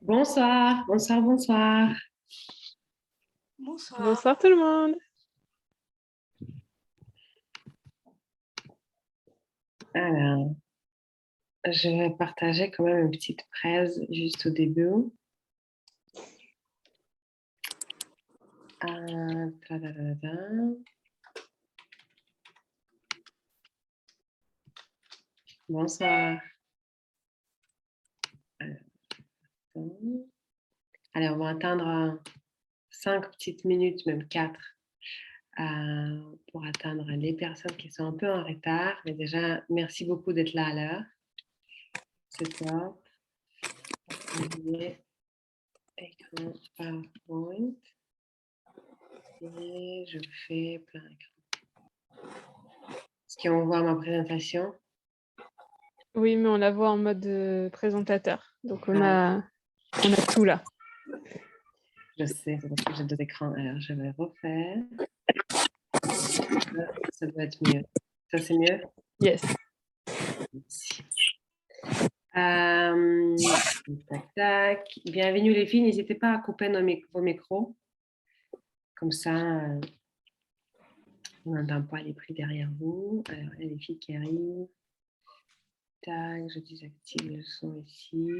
Bonsoir, bonsoir, bonsoir. Bonsoir. Bonsoir tout le monde. Alors, je vais partager quand même une petite presse juste au début. Ta-da-da-da. Bonsoir. Alors, on va attendre 5 petites minutes, même 4, pour atteindre les personnes qui sont un peu en retard. Mais déjà, merci beaucoup d'être là à l'heure. C'est top. Écran PowerPoint. Et je fais plein écran. Est-ce qu'on voit ma présentation? Oui, mais on la voit en mode présentateur. Donc on a tout là. Je sais, c'est parce que j'ai 2 écrans. Alors, je vais refaire. Ça doit être mieux. Ça, c'est mieux? Yes. Merci. Tac, tac. Bienvenue les filles. N'hésitez pas à couper vos micros. Comme ça, on n'entend pas les bruits derrière vous. Alors, il y a les filles qui arrivent. Tac, je désactive le son ici.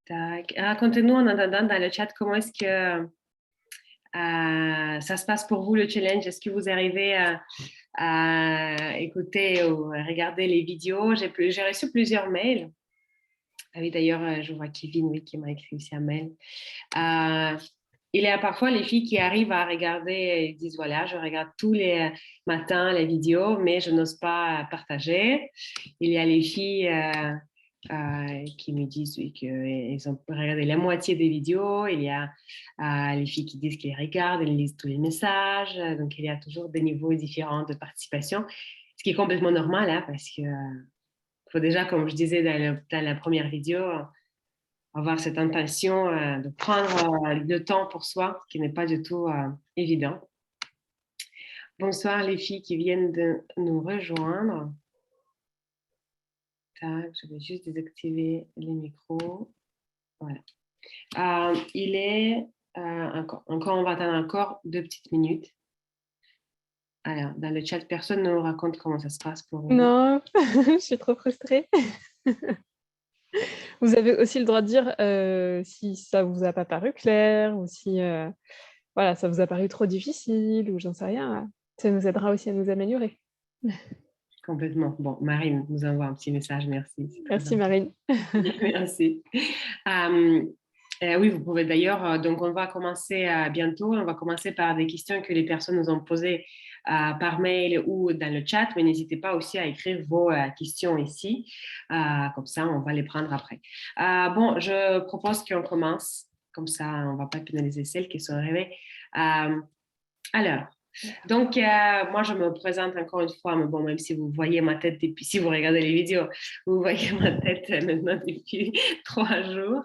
Tac. Racontez-nous en attendant dans le chat comment est-ce que ça se passe pour vous le challenge. Est-ce que vous arrivez à écouter ou à regarder les vidéos? J'ai reçu plusieurs mails. Ah oui, d'ailleurs, je vois Kevin oui, qui m'a écrit aussi un mail. Il y a parfois les filles qui arrivent à regarder et disent voilà, je regarde tous les matins les vidéos, mais je n'ose pas partager. Il y a les filles qui me disent oui, qu'elles ont regardé la moitié des vidéos. Il y a les filles qui disent qu'elles regardent, elles lisent tous les messages. Donc, il y a toujours des niveaux différents de participation, ce qui est complètement normal hein, parce que faut déjà, comme je disais dans la première vidéo, avoir cette intention de prendre le temps pour soi, ce qui n'est pas du tout évident. Bonsoir les filles qui viennent de nous rejoindre. Tac, je vais juste désactiver les micros. Voilà. Il est encore, on va attendre encore 2 petites minutes. Alors, dans le chat, personne ne nous raconte comment ça se passe pour vous. Non, je suis trop frustrée. Vous avez aussi le droit de dire si ça vous a pas paru clair ou si voilà, ça vous a paru trop difficile ou j'en sais rien. Ça nous aidera aussi à nous améliorer. Complètement. Bon, Marine nous envoie un petit message, merci. Merci Marine. Merci. Oui, vous pouvez d'ailleurs, donc on va commencer bientôt, on va commencer par des questions que les personnes nous ont posées par mail ou dans le chat, mais n'hésitez pas aussi à écrire vos questions ici, comme ça on va les prendre après. Bon, je propose qu'on commence, comme ça on ne va pas pénaliser celles qui sont arrivées. Alors, donc, moi, je me présente encore une fois, mais bon, même si vous voyez ma tête depuis, si vous regardez les vidéos, vous voyez ma tête maintenant depuis 3 jours.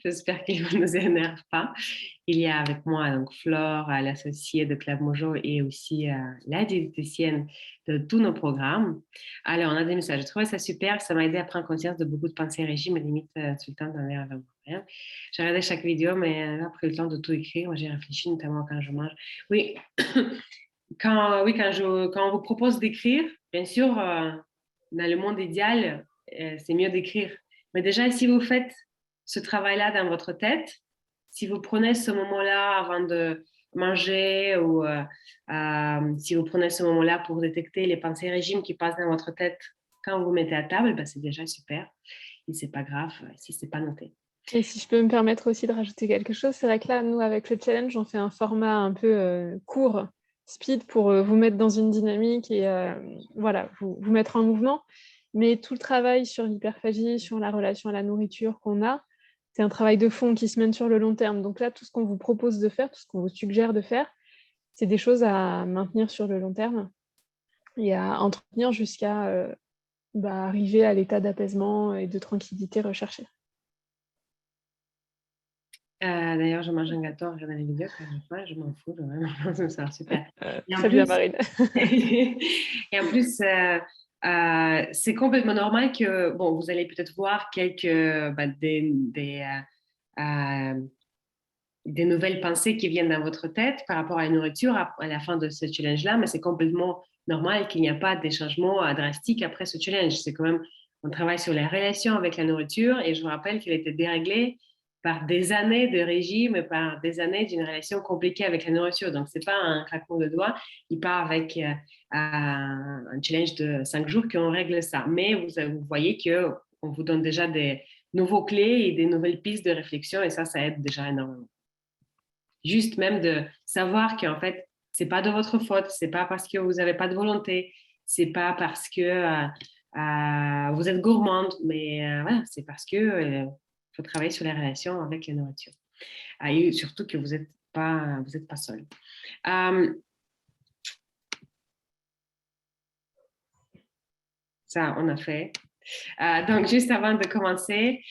J'espère qu'il ne nous énerve pas. Il y a avec moi donc Flore, l'associée de Club Mojo et aussi la diététicienne de tous nos programmes. Alors, on a des messages. Je trouvais ça super. Ça m'a aidé à prendre conscience de beaucoup de pensées régime et limite tout le temps d'en avoir rien. J'ai regardé chaque vidéo, mais là, après le temps de tout écrire, moi, j'ai réfléchi notamment quand je mange. Oui. Quand on vous propose d'écrire, bien sûr, dans le monde idéal, c'est mieux d'écrire. Mais déjà, si vous faites ce travail-là dans votre tête, si vous prenez ce moment-là avant de manger ou si vous prenez ce moment-là pour détecter les pensées régimes qui passent dans votre tête quand vous vous mettez à table, ben, c'est déjà super. Et c'est pas grave si c'est pas noté. Et si je peux me permettre aussi de rajouter quelque chose, c'est vrai que là, nous, avec le challenge, on fait un format un peu court, speed, pour vous mettre dans une dynamique et voilà, vous mettre en mouvement. Mais tout le travail sur l'hyperphagie, sur la relation à la nourriture qu'on a, c'est un travail de fond qui se mène sur le long terme. Donc là, tout ce qu'on vous propose de faire, tout ce qu'on vous suggère de faire, c'est des choses à maintenir sur le long terme et à entretenir jusqu'à arriver à l'état d'apaisement et de tranquillité recherché. D'ailleurs, je mange un gâteau en regardant les vidéos quand je m'en fous, ça me sert super. Très bien, Marine. Et en plus, c'est complètement normal que, bon, vous allez peut-être voir quelques des nouvelles pensées qui viennent dans votre tête par rapport à la nourriture à la fin de ce challenge-là, mais c'est complètement normal qu'il n'y a pas des changements drastiques après ce challenge. C'est quand même, on travaille sur les relations avec la nourriture et je vous rappelle qu'elle était déréglée par des années de régime et par des années d'une relation compliquée avec la nourriture. Donc, c'est pas un claquement de doigts. Il part avec un challenge de 5 jours qu'on règle ça. Mais vous voyez qu'on vous donne déjà des nouveaux clés et des nouvelles pistes de réflexion et ça aide déjà énormément. Juste même de savoir qu'en fait, c'est pas de votre faute, c'est pas parce que vous n'avez pas de volonté, c'est pas parce que vous êtes gourmande, mais voilà, c'est parce que faut travailler sur les relations avec la nourriture. Et surtout que vous êtes pas seul. Ça, on a fait. Donc, juste avant de commencer,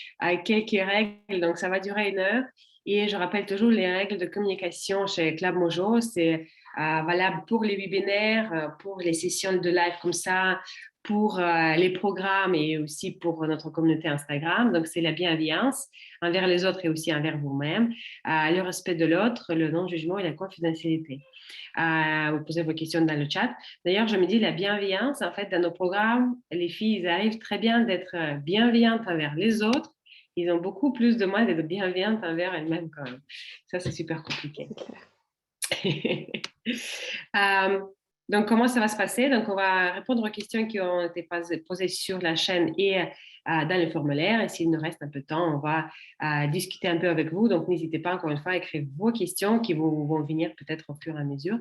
quelques règles. Donc, ça va durer 1 heure. Et je rappelle toujours les règles de communication chez Club Mojo. C'est valable pour les webinaires, pour les sessions de live comme ça, pour les programmes et aussi pour notre communauté Instagram. Donc, c'est la bienveillance envers les autres et aussi envers vous-même, le respect de l'autre, le non-jugement et la confidentialité. Vous posez vos questions dans le chat. D'ailleurs, je me dis la bienveillance, en fait, dans nos programmes, les filles, ils arrivent très bien d'être bienveillantes envers les autres. Ils ont beaucoup plus de mal d'être bienveillantes envers elles-mêmes quand même. Ça, c'est super compliqué. Donc, comment ça va se passer? Donc, on va répondre aux questions qui ont été posées sur la chaîne et dans le formulaire. Et s'il nous reste un peu de temps, on va discuter un peu avec vous. Donc, n'hésitez pas encore une fois à écrire vos questions qui vont venir peut-être au fur et à mesure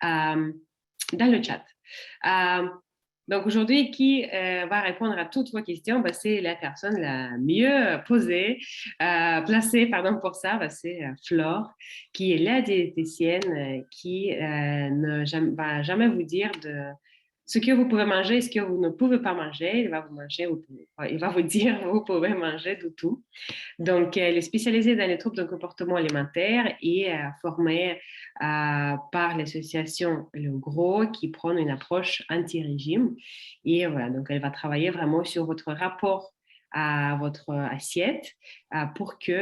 dans le chat. Donc aujourd'hui, qui va répondre à toutes vos questions? Ben, c'est la personne la mieux placée pour ça. Ben, c'est Flore, qui est la diététicienne qui ne va jamais vous dire de ce que vous pouvez manger et ce que vous ne pouvez pas manger. Il va vous dire vous pouvez manger de tout. Donc, elle est spécialisée dans les troubles de comportement alimentaire et formée par l'association Le Gros qui prend une approche anti-régime. Et voilà, donc elle va travailler vraiment sur votre rapport à votre assiette pour que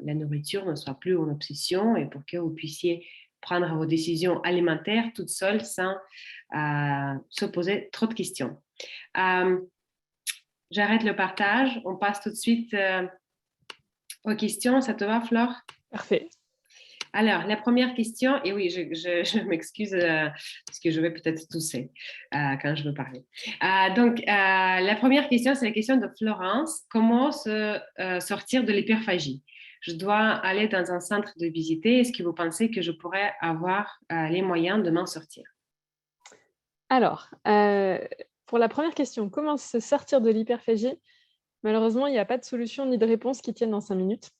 la nourriture ne soit plus une obsession et pour que vous puissiez prendre vos décisions alimentaires toute seule sans se poser trop de questions. J'arrête le partage. On passe tout de suite aux questions. Ça te va, Flore? Parfait. Alors, la première question, et oui, je m'excuse parce que je vais peut-être tousser quand je veux parler. Donc, la première question, c'est la question de Florence. Comment se sortir de l'hyperphagie? Je dois aller dans un centre de visiter. Est-ce que vous pensez que je pourrais avoir les moyens de m'en sortir? Alors, pour la première question, comment se sortir de l'hyperphagie? Malheureusement, il n'y a pas de solution ni de réponse qui tienne en 5 minutes.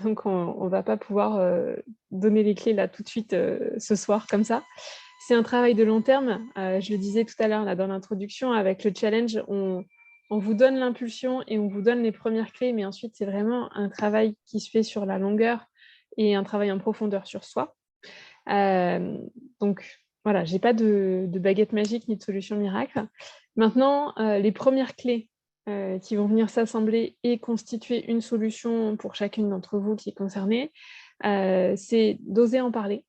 Donc on ne va pas pouvoir donner les clés là tout de suite ce soir comme ça. C'est un travail de long terme. Je le disais tout à l'heure là, dans l'introduction, avec le challenge, on vous donne l'impulsion et on vous donne les premières clés, mais ensuite c'est vraiment un travail qui se fait sur la longueur et un travail en profondeur sur soi. Donc voilà, j'ai pas de baguette magique ni de solution miracle. Maintenant, les premières clés qui vont venir s'assembler et constituer une solution pour chacune d'entre vous qui est concernée, c'est d'oser en parler,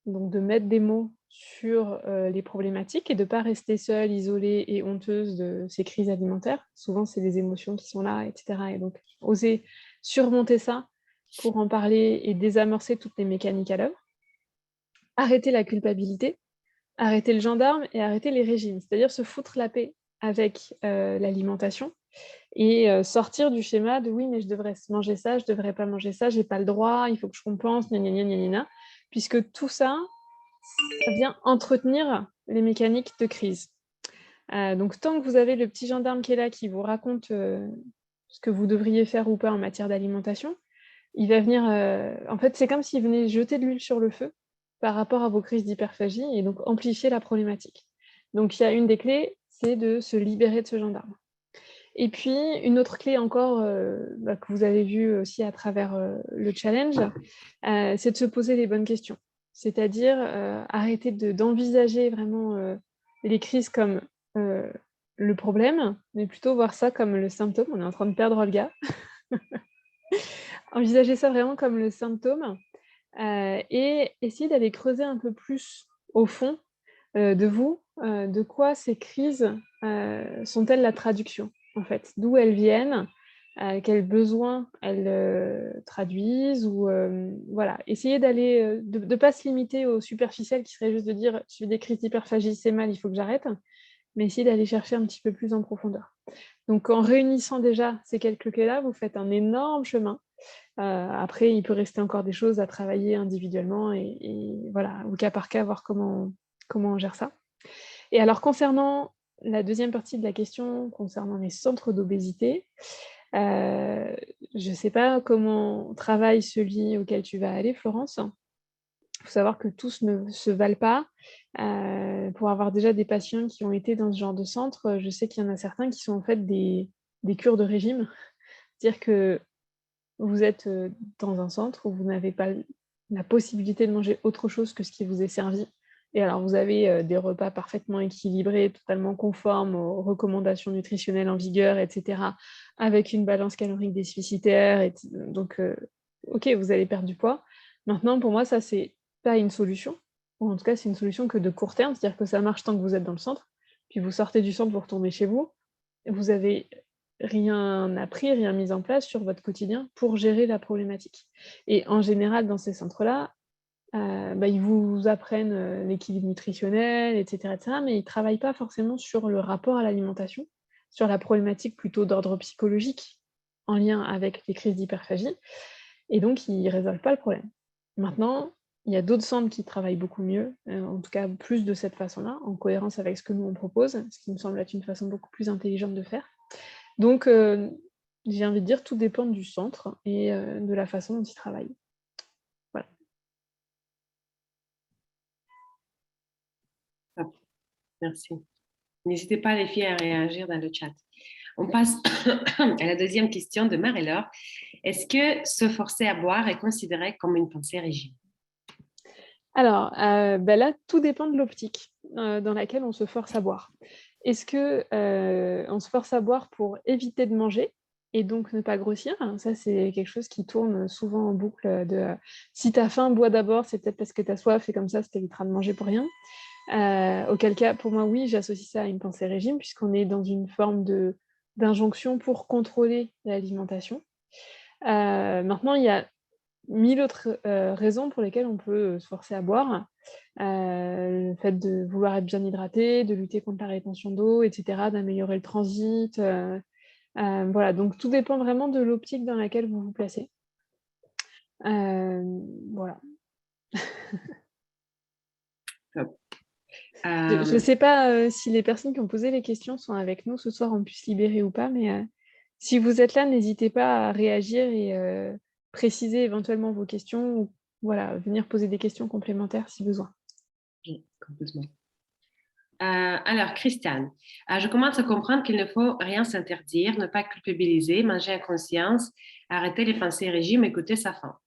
donc de mettre des mots sur les problématiques et de ne pas rester seule, isolée et honteuse de ces crises alimentaires. Souvent, c'est les émotions qui sont là, etc. Et donc, oser surmonter ça pour en parler et désamorcer toutes les mécaniques à l'œuvre. Arrêter la culpabilité, arrêter le gendarme et arrêter les régimes, c'est-à-dire se foutre la paix avec l'alimentation et sortir du schéma de « oui, mais je devrais manger ça, je devrais pas manger ça, j'ai pas le droit, il faut que je compense, gna gna gna gna gna », puisque tout ça, ça vient entretenir les mécaniques de crise. Donc tant que vous avez le petit gendarme qui est là, qui vous raconte ce que vous devriez faire ou pas en matière d'alimentation, il va venir... en fait, c'est comme s'il venait jeter de l'huile sur le feu par rapport à vos crises d'hyperphagie et donc amplifier la problématique. Donc il y a une des clés, c'est de se libérer de ce gendarme. Et puis, une autre clé encore que vous avez vue aussi à travers le challenge, c'est de se poser les bonnes questions. C'est-à-dire arrêter d'envisager vraiment les crises comme le problème, mais plutôt voir ça comme le symptôme. On est en train de perdre Olga. envisagez ça vraiment comme le symptôme, et essayez d'aller creuser un peu plus au fond, de vous, de quoi ces crises, sont-elles la traduction, en fait? D'où elles viennent, quels besoins elles, traduisent ou voilà. Essayez d'aller, de pas se limiter au superficiel qui serait juste de dire: «Je vis des crises d'hyperphagie, c'est mal, il faut que j'arrête», mais essayez d'aller chercher un petit peu plus en profondeur. Donc en réunissant déjà ces quelques clés-là, vous faites un énorme chemin. Après, il peut rester encore des choses à travailler individuellement et voilà, au cas par cas, voir comment on gère ça. Et alors concernant la deuxième partie de la question, concernant les centres d'obésité, heu, je ne sais pas comment travaille celui auquel tu vas aller, Florence. Il faut savoir que tous ne se valent pas. Pour avoir déjà des patients qui ont été dans ce genre de centre, je sais qu'il y en a certains qui sont en fait des cures de régime. C'est-à-dire que vous êtes, dans un centre où vous n'avez pas la possibilité de manger autre chose que ce qui vous est servi et alors vous avez, des repas parfaitement équilibrés, totalement conformes aux recommandations nutritionnelles en vigueur et cetera, avec une balance calorique déficitaire donc OK, vous allez perdre du poids. Maintenant pour moi ça c'est pas une solution, ou en tout cas c'est une solution que de court terme, c'est-à-dire que ça marche tant que vous êtes dans le centre, puis vous sortez du centre, vous retournez chez vous, vous avez rien appris, rien mis en place sur votre quotidien pour gérer la problématique. Et en général, dans ces centres-là, ils vous apprennent, l'équilibre nutritionnel et cetera, mais ils travaillent pas forcément sur le rapport à l'alimentation, sur la problématique plutôt d'ordre psychologique en lien avec les crises d'hyperphagie et donc ils résolvent pas le problème. Maintenant, il y a d'autres centres qui travaillent beaucoup mieux, en tout cas plus de cette façon-là, en cohérence avec ce que nous on propose, ce qui me semble être une façon beaucoup plus intelligente de faire. Donc j'ai envie de dire tout dépend du centre et de la façon dont ils travaillent. Voilà. Top, merci. N'hésitez pas les filles à réagir dans le chat. On passe à la deuxième question de Marie-Laure. Est-ce que se forcer à boire est considéré comme une pensée régime? Alors, là, tout dépend de l'optique, dans laquelle on se force à boire. Est-ce que, on se force à boire pour éviter de manger et donc ne pas grossir? Ça, c'est quelque chose qui tourne souvent en boucle, si tu as faim, bois d'abord, c'est peut-être parce que tu as soif et comme ça t'évitera de manger pour rien. Auquel cas, pour moi, oui, j'associe ça à une pensée régime puisqu'on est dans une forme d'injonction pour contrôler l'alimentation. Maintenant, il y a 1000 autres, raisons pour lesquelles on peut, se forcer à boire. Le fait de vouloir être bien hydraté, de lutter contre la rétention d'eau et cetera, d'améliorer le transit, voilà, donc tout dépend vraiment de l'optique dans laquelle vous vous placez. Voilà. Top. Je sais pas, si les personnes qui ont posé les questions sont avec nous ce soir, on puisse libérer ou pas, mais si vous êtes là, n'hésitez pas à réagir et préciser éventuellement vos questions ou voilà, venir poser des questions complémentaires si besoin. Oui, complètement. Alors, Christiane, je commence à comprendre qu'il ne faut rien s'interdire, ne pas culpabiliser, manger à conscience, arrêter les pensées régime, écouter sa faim.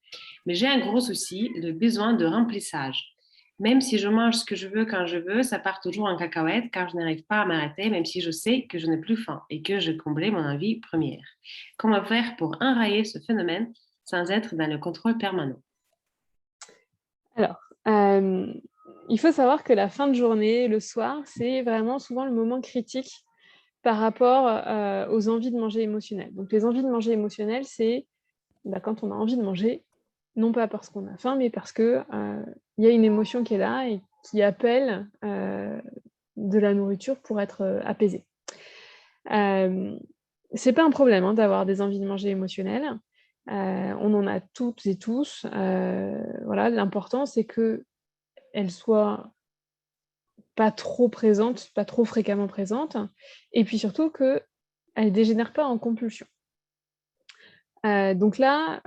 Mais j'ai un gros souci, le besoin de remplissage. Même si je mange ce que je veux quand je veux, ça part toujours en cacahuète car je n'arrive pas à m'arrêter, même si je sais que je n'ai plus faim et que je comblais mon envie première. Comment faire pour enrayer ce phénomène sans être dans le contrôle permanent? Alors, il faut savoir que la fin de journée, le soir, c'est vraiment souvent le moment critique par rapport, aux envies de manger émotionnelles. Donc les envies de manger émotionnelles, c'est, quand on a envie de manger, non pas parce qu'on a faim, mais parce que, il y a une émotion qui est là et qui appelle, de la nourriture pour être, apaisée. Hem, c'est pas un problème, hein, d'avoir des envies de manger émotionnelles. On en a toutes et tous, voilà. L'important, c'est qu'elles soient pas trop présentes, pas trop fréquemment présentes et puis surtout qu'elles ne dégénèrent pas en compulsion. Donc là,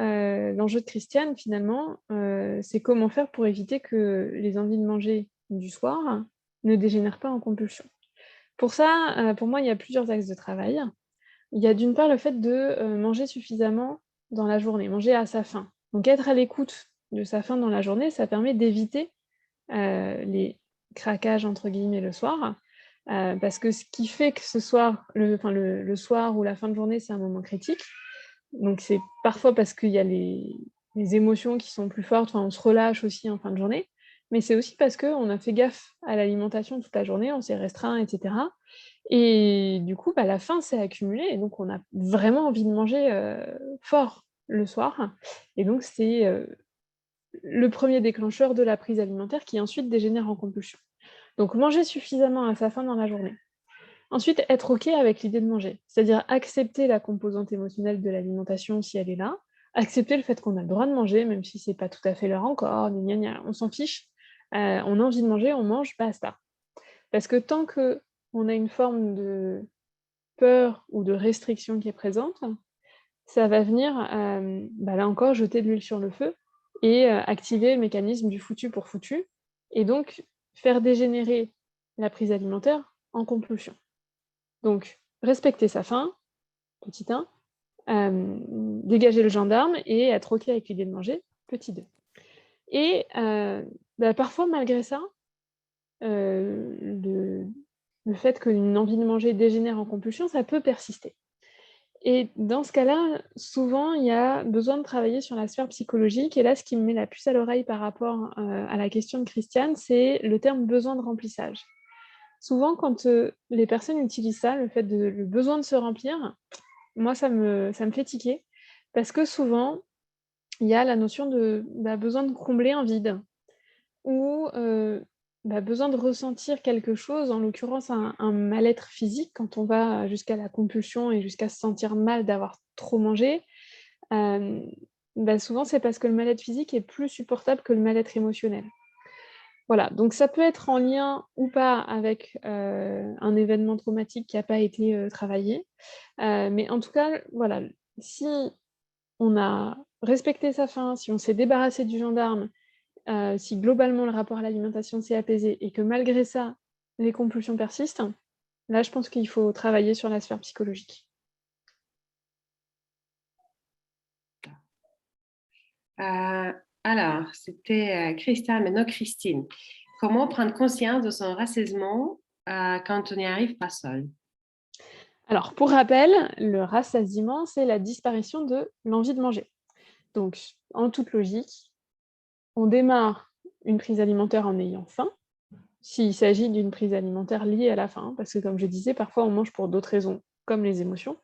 l'enjeu de Christiane finalement, c'est comment faire pour éviter que les envies de manger du soir ne dégénèrent pas en compulsion. Pour ça, pour moi, il y a plusieurs axes de travail. Il y a d'une part le fait de, manger suffisamment dans la journée, manger à sa faim. Donc être à l'écoute de sa faim dans la journée, ça permet d'éviter, les «craquages» entre guillemets le soir, parce que ce qui fait que ce soir, le soir ou la fin de journée, c'est un moment critique, Donc, c'est parfois parce qu'il y a les émotions qui sont plus fortes, enfin, on se relâche aussi en fin de journée, mais c'est aussi parce qu'on a fait gaffe à l'alimentation toute la journée, on s'est restreint, et cetera. Et du coup, la faim s'est accumulée et donc on a vraiment envie de manger, fort le soir et donc c'est, le premier déclencheur de la prise alimentaire qui ensuite dégénère en compulsion. Donc manger suffisamment à sa faim dans la journée. Ensuite, être OK avec l'idée de manger, c'est-à-dire accepter la composante émotionnelle de l'alimentation si elle est là, accepter le fait qu'on a le droit de manger, même si c'est pas tout à fait l'heure encore, gna gna gna, on s'en fiche. On a envie de manger, on mange, basta. Parce que tant qu'on a une forme de peur ou de restriction qui est présente, ça va venir, là encore, jeter de l'huile sur le feu et activer le mécanisme du foutu pour foutu et donc faire dégénérer la prise alimentaire en compulsion. Donc respecter sa faim, petit 1, dégager le gendarme et être OK avec l'idée de manger, petit 2. Et parfois malgré ça, le fait qu'une envie de manger dégénère en compulsion, ça peut persister. Et dans ce cas-là, souvent, il y a besoin de travailler sur la sphère psychologique et là, ce qui me met la puce à l'oreille par rapport, à la question de Christiane, c'est le terme «besoin de remplissage». Souvent, quand, les personnes utilisent ça, le besoin de se remplir, moi, ça me fait tiquer parce que souvent, il y a la notion de, besoin de combler un vide ou, besoin de ressentir quelque chose, en l'occurrence un mal-être physique quand on va jusqu'à la compulsion et jusqu'à se sentir mal d'avoir trop mangé. Hem, Souvent c'est parce que le mal-être physique est plus supportable que le mal-être émotionnel. Voilà, donc ça peut être en lien ou pas avec, un événement traumatique qui a pas été, travaillé. Mais en tout cas, voilà, si on a respecté sa faim, si on s'est débarrassé du gendarme, si globalement le rapport à l'alimentation s'est apaisé et que malgré ça, les compulsions persistent, là je pense qu'il faut travailler sur la sphère psychologique. Euh, alors, c'était Christiane, maintenant Christine. Comment prendre conscience de son rassasiement quand on n'y arrive pas seul? Alors pour rappel, le rassasiement, c'est la disparition de l'envie de manger. Donc en toute logique, on démarre une prise alimentaire en ayant faim, s'il s'agit d'une prise alimentaire liée à la faim, parce que comme je disais, parfois on mange pour d'autres raisons, comme les émotions.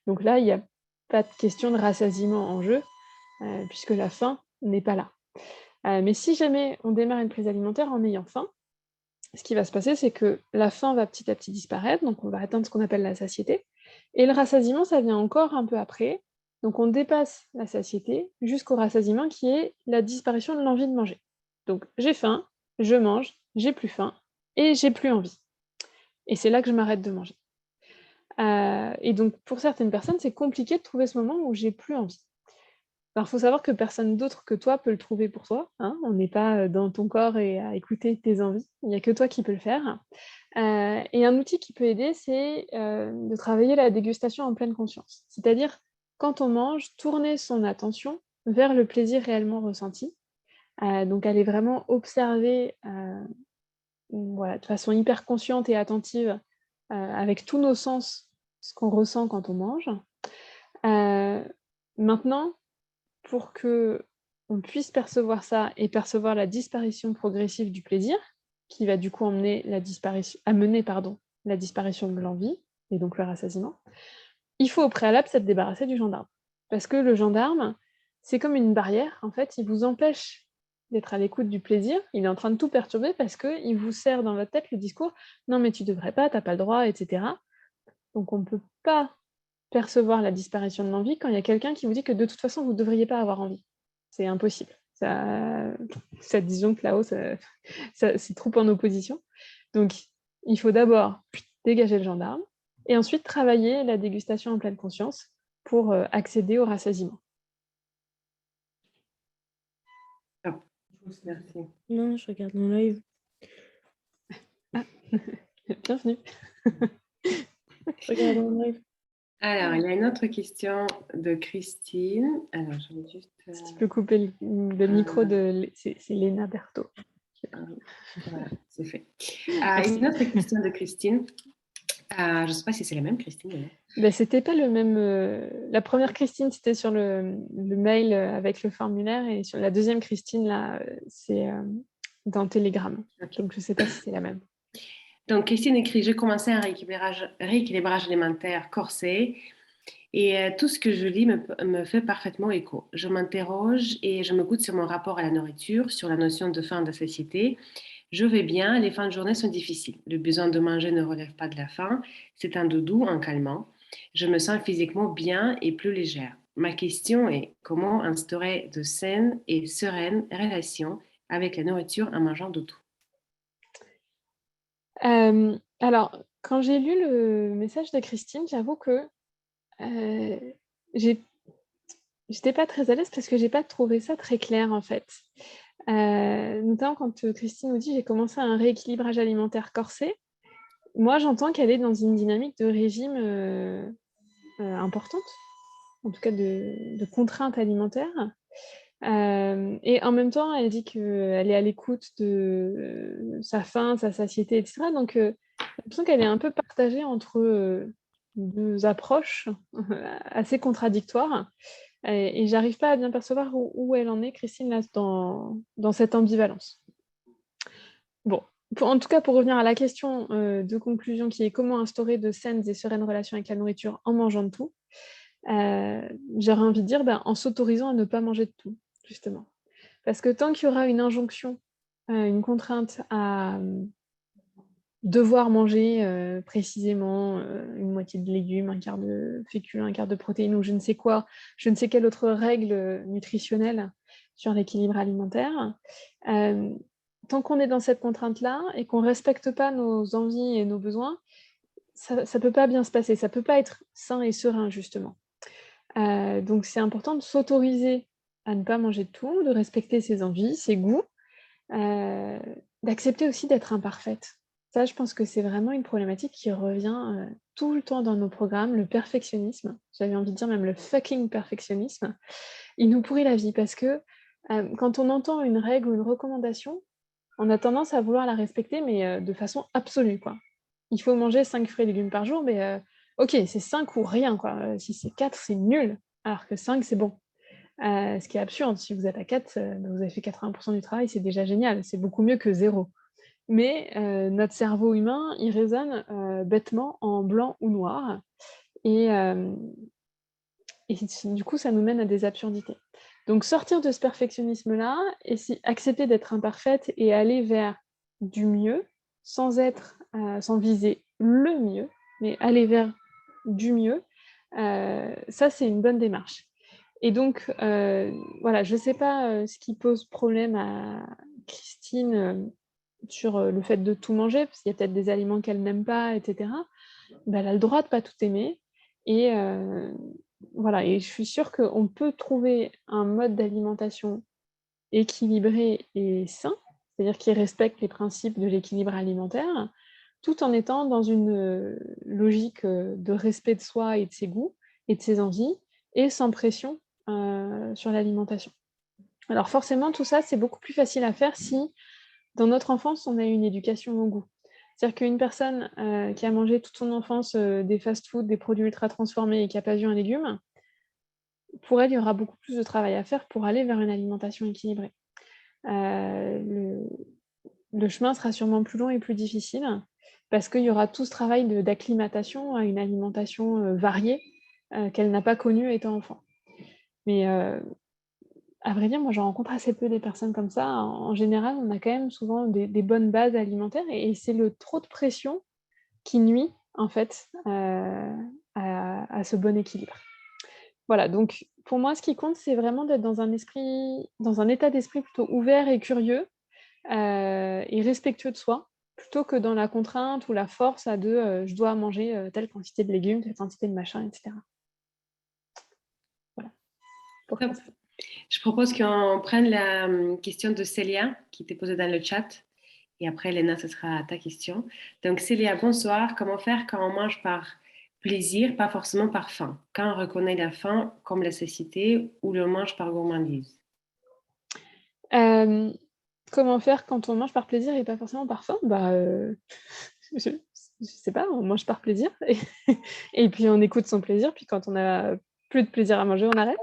Donc là, il n'y a pas de question de rassasiement en jeu, puisque la faim n'est pas là. Mais si jamais on démarre une prise alimentaire en ayant faim, ce qui va se passer, c'est que la faim va petit à petit disparaître, donc on va atteindre ce qu'on appelle la satiété. Et le rassasiement, ça vient encore un peu après. Donc on dépasse la satiété jusqu'au rassasiement qui est la disparition de l'envie de manger. Donc j'ai faim, je mange, j'ai plus faim et j'ai plus envie. Et c'est là que je m'arrête de manger. Et donc pour certaines personnes, c'est compliqué de trouver ce moment où j'ai plus envie. Alors, il faut savoir que personne d'autre que toi peut le trouver pour toi, hein. On n'est pas, dans ton corps et à écouter tes envies. Il n'y a que toi qui peux le faire. Et un outil qui peut aider, c'est, de travailler la dégustation en pleine conscience. C'est-à-dire, quand on mange, tourner son attention vers le plaisir réellement ressenti. Donc aller vraiment observer, voilà, de façon hyper consciente et attentive, avec tous nos sens, ce qu'on ressent quand on mange. Heu, Maintenant, pour qu'on puisse percevoir ça et percevoir la disparition progressive du plaisir, qui va du coup amener la disparition de l'envie et donc le rassasiement, il faut au préalable s'être débarrassé du gendarme. Parce que le gendarme, c'est comme une barrière, en fait, il vous empêche d'être à l'écoute du plaisir, il est en train de tout perturber parce qu'il vous sert dans votre tête le discours: «Non mais tu devrais pas, tu pas le droit» et cetera. Donc on ne peut pas percevoir la disparition de l'envie quand il y a quelqu'un qui vous dit que de toute façon vous ne devriez pas avoir envie. C'est impossible. Ça disons que là-haut, c'est trop en opposition. Donc il faut d'abord dégager le gendarme et ensuite travailler la dégustation en pleine conscience pour, accéder au rassasiement. Ah, merci. Non, je regarde mon live. Ah, bienvenue. Je regarde mon live. Alors, il y a une autre question de Christine. Alors, je vais juste. Si tu peux couper le micro c'est Léna Berthaud. Voilà, c'est fait. Une autre question de Christine. Je ne sais pas si c'est la même, Christine. Non. Ben, c'était pas le même. La première Christine, c'était sur le mail avec le formulaire, et sur la deuxième Christine, là, c'est dans Telegram. Ok. Donc, je sais pas si c'est la même. Donc, Christine écrit, j'ai commencé un rééquilibrage alimentaire corsé et tout ce que je lis me fait parfaitement écho. Je m'interroge et je me goûte sur mon rapport à la nourriture, sur la notion de faim, de satiété. Je vais bien, les fins de journée sont difficiles. Le besoin de manger ne relève pas de la faim, c'est un doudou, un calmant. Je me sens physiquement bien et plus légère. Ma question est comment instaurer de saines et sereines relations avec la nourriture en mangeant de tout. Alors, quand j'ai lu le message de Christine, j'avoue que euh, j'ai j'étais pas très à l'aise parce que j'ai pas trouvé ça très clair en fait. Notamment quand Christine nous dit j'ai commencé un rééquilibrage alimentaire corsé. Moi, j'entends qu'elle est dans une dynamique de régime importante, en tout cas de contraintes alimentaires. Et en même temps, elle dit qu'elle est à l'écoute de sa faim, sa satiété, etc. Donc, j'ai l'impression qu'elle est un peu partagée entre deux approches assez contradictoires. Et j'arrive pas à bien percevoir où elle en est, Christine, là, dans cette ambivalence. Bon, en tout cas, pour revenir à la question de conclusion qui est comment instaurer de saines et sereines relations avec la nourriture en mangeant de tout, j'aurais envie de dire en s'autorisant à ne pas manger de tout, justement. Parce que tant qu'il y aura une injonction, une contrainte à devoir manger précisément une moitié de légumes, un quart de féculents, un quart de protéines ou je ne sais quoi, je ne sais quelle autre règle nutritionnelle sur l'équilibre alimentaire, tant qu'on est dans cette contrainte-là et qu'on ne respecte pas nos envies et nos besoins, ça ne peut pas bien se passer, ça ne peut pas être sain et serein, justement. Donc c'est important de s'autoriser à ne pas manger de tout, de respecter ses envies, ses goûts, d'accepter aussi d'être imparfaite. Ça, je pense que c'est vraiment une problématique qui revient tout le temps dans nos programmes, le perfectionnisme. J'avais envie de dire même le fucking perfectionnisme. Il nous pourrit la vie parce que quand on entend une règle ou une recommandation, on a tendance à vouloir la respecter, mais de façon absolue, quoi. Il faut manger 5 fruits et légumes par jour, mais ok, c'est 5 ou rien, quoi. Si c'est 4, c'est nul, alors que 5, c'est bon. Ce qui est absurde, si vous êtes à 4, vous avez fait 80% du travail, c'est déjà génial, c'est beaucoup mieux que 0. Mais notre cerveau humain, il raisonne bêtement en blanc ou noir, et, du coup, ça nous mène à des absurdités. Donc sortir de ce perfectionnisme-là, et accepter d'être imparfaite et aller vers du mieux, sans viser le mieux, mais aller vers du mieux, ça c'est une bonne démarche. Et donc, voilà, je ne sais pas ce qui pose problème à Christine sur le fait de tout manger, parce qu'il y a peut-être des aliments qu'elle n'aime pas, etc. Ben, elle a le droit de ne pas tout aimer. Et voilà, et je suis sûre qu'on peut trouver un mode d'alimentation équilibré et sain, c'est-à-dire qui respecte les principes de l'équilibre alimentaire, tout en étant dans une logique de respect de soi et de ses goûts et de ses envies, et sans pression sur l'alimentation. Alors forcément, tout ça, c'est beaucoup plus facile à faire si, dans notre enfance, on a eu une éducation au goût. C'est-à-dire qu'une personne qui a mangé toute son enfance des fast-foods, des produits ultra transformés et qui n'a pas vu un légume, pour elle, il y aura beaucoup plus de travail à faire pour aller vers une alimentation équilibrée. Le chemin sera sûrement plus long et plus difficile parce qu'il y aura tout ce travail d'acclimatation à une alimentation variée qu'elle n'a pas connue étant enfant. Mais à vrai dire, moi, j'en rencontre assez peu des personnes comme ça. En général, on a quand même souvent des bonnes bases alimentaires et c'est le trop de pression qui nuit, en fait, à ce bon équilibre. Voilà, donc pour moi, ce qui compte, c'est vraiment d'être dans un état d'esprit plutôt ouvert et curieux et respectueux de soi, plutôt que dans la contrainte ou la force je dois manger telle quantité de légumes, telle quantité de machin, etc. Voilà. Top. Je propose qu'on prenne la question de Célia qui t'est posée dans le chat. Et après, Léna, ce sera ta question. Donc, Célia, bonsoir. Comment faire quand on mange par plaisir, pas forcément par faim? Quand on reconnaît la faim comme la cécité ou le mange par gourmandise? Comment faire quand on mange par plaisir et pas forcément par faim? je sais pas, on mange par plaisir et puis on écoute son plaisir, puis quand on a plus de plaisir à manger, on arrête.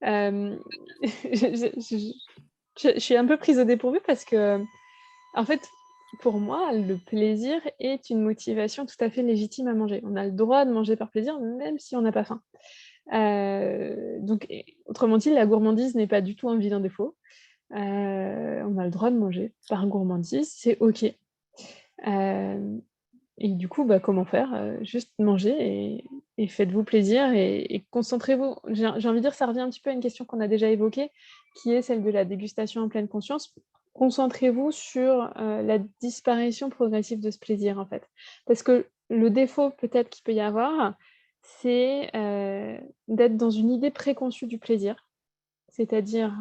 Euh, je suis un peu prise au dépourvu parce que, en fait, pour moi, le plaisir est une motivation tout à fait légitime à manger. On a le droit de manger par plaisir, même si on n'a pas faim. Donc, autrement dit, la gourmandise n'est pas du tout un vilain défaut. On a le droit de manger par gourmandise, c'est OK. Et du coup, comment faire? Juste manger et faites-vous plaisir et concentrez-vous. J'ai envie de dire, ça revient un petit peu à une question qu'on a déjà évoquée, qui est celle de la dégustation en pleine conscience. Concentrez-vous sur la disparition progressive de ce plaisir, en fait. Parce que le défaut peut-être qu'il peut y avoir, c'est d'être dans une idée préconçue du plaisir. C'est-à-dire,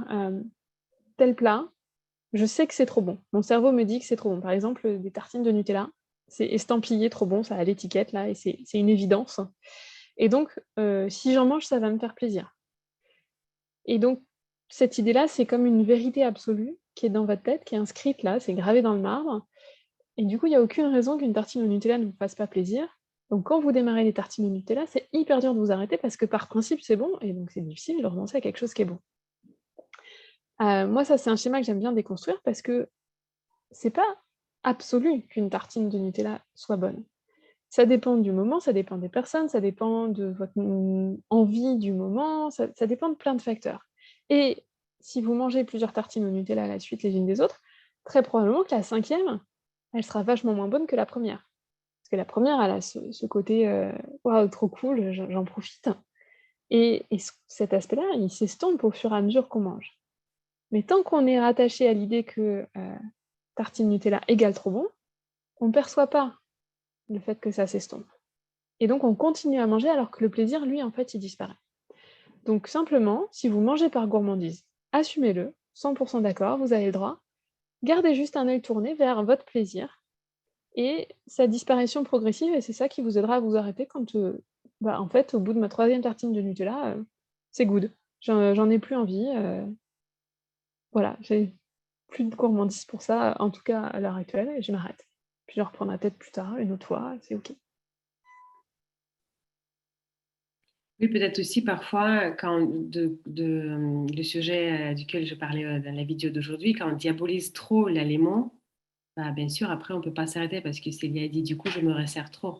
tel plat, je sais que c'est trop bon. Mon cerveau me dit que c'est trop bon. Par exemple, des tartines de Nutella, c'est estampillé trop bon, ça a l'étiquette là, et c'est une évidence. Et donc, si j'en mange, ça va me faire plaisir. Et donc, cette idée-là, c'est comme une vérité absolue qui est dans votre tête, qui est inscrite là, c'est gravé dans le marbre. Et du coup, il n'y a aucune raison qu'une tartine au Nutella ne vous fasse pas plaisir. Donc, quand vous démarrez les tartines au Nutella, c'est hyper dur de vous arrêter parce que par principe, c'est bon, et donc c'est difficile de renoncer à quelque chose qui est bon. Moi, ça, c'est un schéma que j'aime bien déconstruire parce que c'est pas absolu qu'une tartine de Nutella soit bonne. Ça dépend du moment, ça dépend des personnes, ça dépend de votre envie du moment, ça dépend de plein de facteurs. Et si vous mangez plusieurs tartines au Nutella à la suite les unes des autres, très probablement que la 5e, elle sera vachement moins bonne que la première. Parce que la première, elle a ce côté waouh, trop cool, j'en profite. Et cet aspect-là, il s'estompe au fur et à mesure qu'on mange. Mais tant qu'on est rattaché à l'idée que tartine Nutella égale trop bon, on ne perçoit pas le fait que ça s'estompe. Et donc, on continue à manger alors que le plaisir, lui, en fait, il disparaît. Donc, simplement, si vous mangez par gourmandise, assumez-le, 100% d'accord, vous avez le droit. Gardez juste un œil tourné vers votre plaisir et sa disparition progressive, et c'est ça qui vous aidera à vous arrêter quand, en fait, au bout de ma 3e tartine de Nutella, c'est good. J'en ai plus envie. Voilà, j'ai plus de gourmandise pour ça, en tout cas à l'heure actuelle, et je m'arrête. Puis je reprendrai peut-être plus tard, une autre fois, c'est OK. Oui, peut-être aussi parfois, le sujet duquel je parlais dans la vidéo d'aujourd'hui, quand on diabolise trop l'aliment, bien sûr, après, on ne peut pas s'arrêter parce que Célia a dit, du coup, je me resserre trop.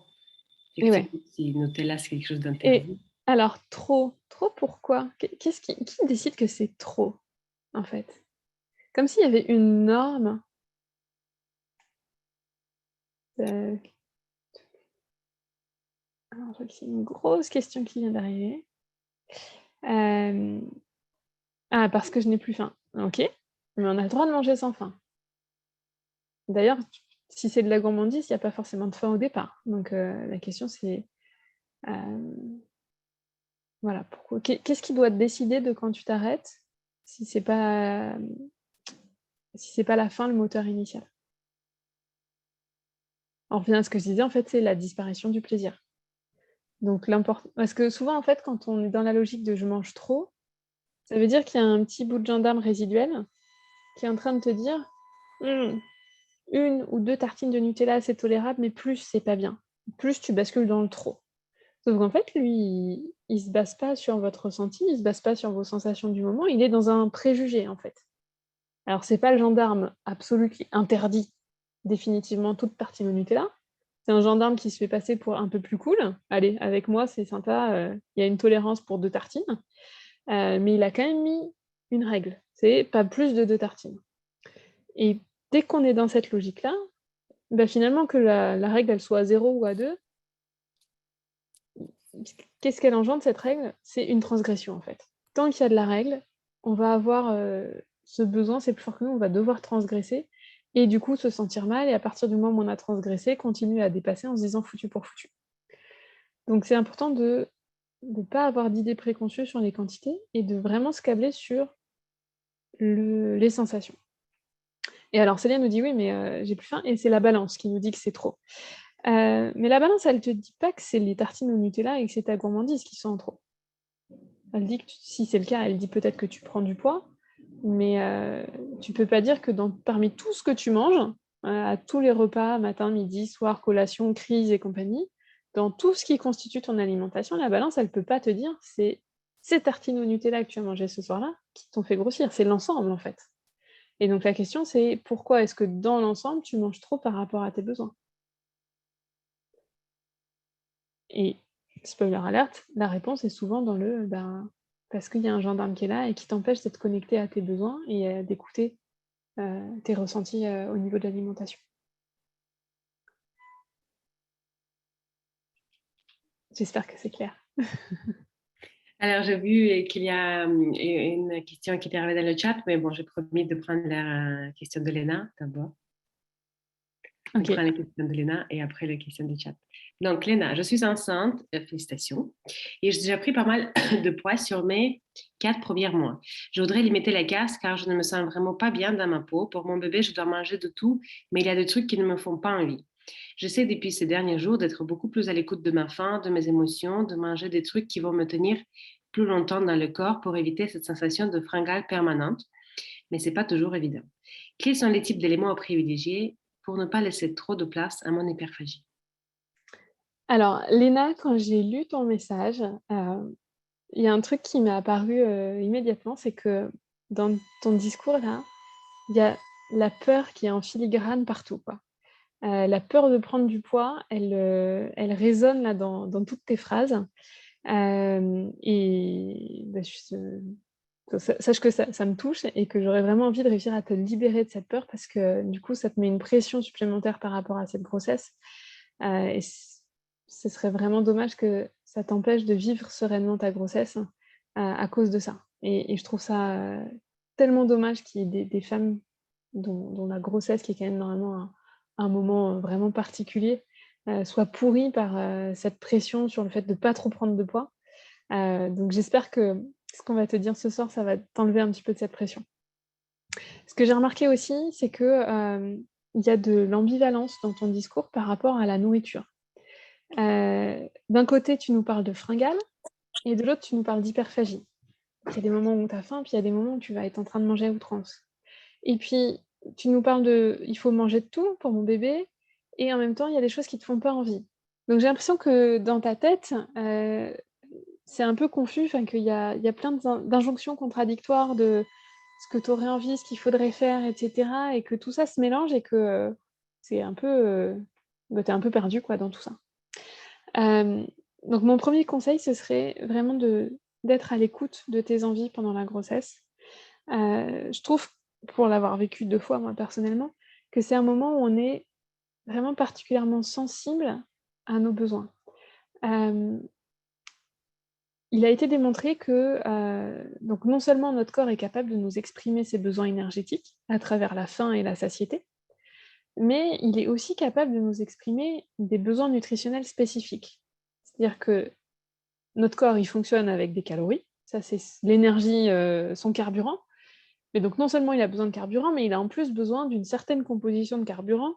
Et ouais. Effectivement, si Nutella, c'est quelque chose Et d'interdit. alors, trop pourquoi? Qui décide que c'est trop, en fait? Comme s'il y avait une norme. Alors, je vois que c'est une grosse question qui vient d'arriver. Ah, parce que je n'ai plus faim. OK, mais on a le droit de manger sans faim. D'ailleurs, si c'est de la gourmandise, il n'y a pas forcément de faim au départ. Donc, la question, c'est voilà, pourquoi qu'est-ce qui doit te décider de quand tu t'arrêtes si c'est pas la faim, le moteur initial? On revient à ce que je disais, en fait, c'est la disparition du plaisir. Donc parce que souvent, en fait, quand on est dans la logique de «je mange trop», ça veut dire qu'il y a un petit bout de gendarme résiduel qui est en train de te dire: «Mmh, 1 ou 2 tartines de Nutella, c'est tolérable, mais plus, c'est pas bien. Plus, tu bascules dans le trop». Sauf qu'en fait, lui, il se base pas sur votre ressenti, il se base pas sur vos sensations du moment, il est dans un préjugé, en fait. Alors, c'est pas le gendarme absolu qui interdit définitivement toute tartine au Nutella. C'est un gendarme qui se fait passer pour un peu plus cool. Allez, avec moi, c'est sympa, il y a une tolérance pour 2 tartines. Mais il a quand même mis une règle, c'est pas plus de 2 tartines. Et dès qu'on est dans cette logique-là, finalement, que la règle, elle soit à 0 ou à 2, qu'est-ce qu'elle engendre, cette règle? C'est une transgression, en fait. Tant qu'il y a de la règle, on va avoir ce besoin, c'est plus fort que nous, on va devoir transgresser et du coup se sentir mal, et à partir du moment où on a transgressé, continuer à dépasser en se disant foutu pour foutu. Donc c'est important de ne pas avoir d'idées préconçues sur les quantités et de vraiment se câbler sur les sensations. Et alors Célia nous dit oui, mais j'ai plus faim, et c'est la balance qui nous dit que c'est trop. Mais la balance, elle te dit pas que c'est les tartines au Nutella et que c'est ta gourmandise qui sont en trop. Elle dit que si c'est le cas, elle dit peut-être que tu prends du poids, mais tu peux pas dire que parmi tout ce que tu manges, à tous les repas, matin, midi, soir, collation, crise et compagnie, dans tout ce qui constitue ton alimentation, la balance, elle peut pas te dire: «C'est ces tartines au Nutella que tu as mangées ce soir-là qui t'ont fait grossir», c'est l'ensemble, en fait. Et donc la question, c'est pourquoi est-ce que dans l'ensemble, tu manges trop par rapport à tes besoins? Et spoiler alert, la réponse est souvent dans le, ben, parce qu'il y a un gendarme qui est là et qui t'empêche d'être connecté à tes besoins et d'écouter, tes ressentis, au niveau de l'alimentation. J'espère que c'est clair. Alors, j'ai vu qu'il y a une question qui est arrivée dans le chat, mais bon, j'ai promis de prendre la question de Léna d'abord. On OK. prend les questions de Léna et après les questions du chat. Donc, Léna, je suis enceinte, félicitations, et j'ai déjà pris pas mal de poids sur mes 4 premiers mois. Je voudrais limiter la casse car je ne me sens vraiment pas bien dans ma peau. Pour mon bébé, je dois manger de tout, mais il y a des trucs qui ne me font pas envie. J'essaie depuis ces derniers jours d'être beaucoup plus à l'écoute de ma faim, de mes émotions, de manger des trucs qui vont me tenir plus longtemps dans le corps pour éviter cette sensation de fringale permanente, mais ce n'est pas toujours évident. Quels sont les types d'éléments à privilégier pour ne pas laisser trop de place à mon hyperphagie? Alors, Léna, quand j'ai lu ton message, il y a un truc qui m'est apparu, immédiatement, c'est que dans ton discours là, il y a la peur qui est en filigrane partout, quoi. La peur de prendre du poids, elle résonne là dans toutes tes phrases. Et bah, sache que ça me touche et que j'aurais vraiment envie de réussir à te libérer de cette peur parce que du coup, ça te met une pression supplémentaire par rapport à cette grossesse. Et ce serait vraiment dommage que ça t'empêche de vivre sereinement ta grossesse, à cause de ça. Et je trouve ça, tellement dommage qu'il y ait des femmes dont la grossesse, qui est quand même normalement un moment, vraiment particulier, soit pourrie par, cette pression sur le fait de pas trop prendre de poids. Donc j'espère que ce qu'on va te dire ce soir, ça va t'enlever un petit peu de cette pression. Ce que j'ai remarqué aussi, c'est que, il y a de l'ambivalence dans ton discours par rapport à la nourriture. D'un côté, tu nous parles de fringales et de l'autre, tu nous parles d'hyperphagie. Il y a des moments où tu as faim, puis il y a des moments où tu vas être en train de manger à outrance. Et puis, tu nous parles de: «Il faut manger de tout pour mon bébé» et en même temps, il y a des choses qui te font pas envie. Donc j'ai l'impression que dans ta tête, c'est un peu confus, enfin qu'il y a plein d'injonctions contradictoires de ce que tu aurais envie, ce qu'il faudrait faire et cetera et que tout ça se mélange et que, c'est un peu, bah, tu es un peu perdu quoi dans tout ça. Hem, donc mon premier conseil, ce serait vraiment d'être à l'écoute de tes envies pendant la grossesse. Je trouve, pour l'avoir vécu 2 fois moi personnellement, que c'est un moment où on est vraiment particulièrement sensible à nos besoins. Hem, il a été démontré que, donc non seulement notre corps est capable de nous exprimer ses besoins énergétiques à travers la faim et la satiété, mais il est aussi capable de nous exprimer des besoins nutritionnels spécifiques. C'est-à-dire que notre corps, il fonctionne avec des calories, ça c'est l'énergie, son carburant. Mais donc non seulement il a besoin de carburant, mais il a en plus besoin d'une certaine composition de carburant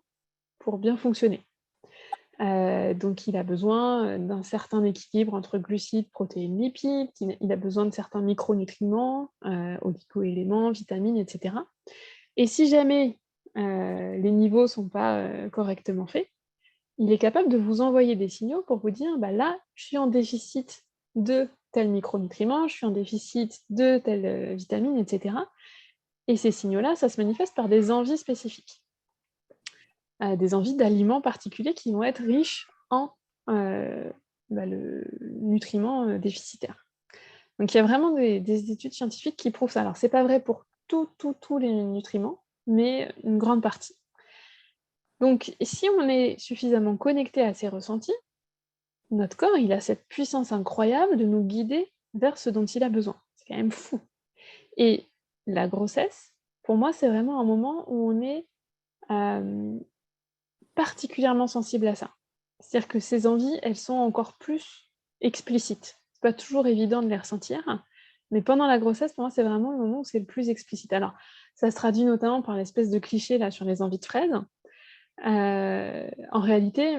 pour bien fonctionner. Donc il a besoin, d'un certain équilibre entre glucides, protéines, lipides, il a besoin de certains micronutriments, oligo-éléments, vitamines et cetera. Et si jamais, les niveaux sont pas, correctement faits, il est capable de vous envoyer des signaux pour vous dire: «Bah là, je suis en déficit de tel micronutriment, je suis en déficit de telle, vitamine» et cetera. Et ces signaux-là, ça se manifeste par des envies spécifiques, des envies d'aliments particuliers qui vont être riches en, heu, bah, le nutriment, déficitaire. Donc il y a vraiment des études scientifiques qui prouvent ça. Alors c'est pas vrai pour tous les nutriments, mais une grande partie. Donc si on est suffisamment connecté à ces ressentis, notre corps, il a cette puissance incroyable de nous guider vers ce dont il a besoin. C'est quand même fou. Et la grossesse, pour moi, c'est vraiment un moment où on est, hem particulièrement sensible à ça. C'est-à-dire que ces envies, elles sont encore plus explicites. C'est pas toujours évident de les ressentir, mais pendant la grossesse, pour moi, c'est vraiment le moment où c'est le plus explicite. Alors, ça se traduit notamment par l'espèce de cliché là sur les envies de fraises. En réalité,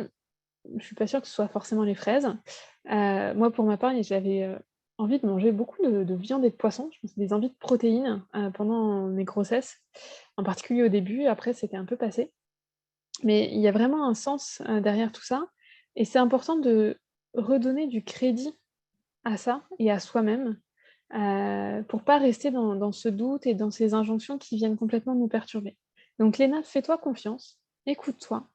je suis pas sûre que ce soit forcément les fraises. Moi, pour ma part, j'avais, envie de manger beaucoup de viande et de poisson. Je me suis des envies de protéines, pendant mes grossesses, en particulier au début. Après, c'était un peu passé. Mais il y a vraiment un sens derrière tout ça. Et c'est important de redonner du crédit à ça et à soi-même pour pas rester dans ce doute et dans ces injonctions qui viennent complètement nous perturber. Donc Léna, fais-toi confiance, écoute-toi,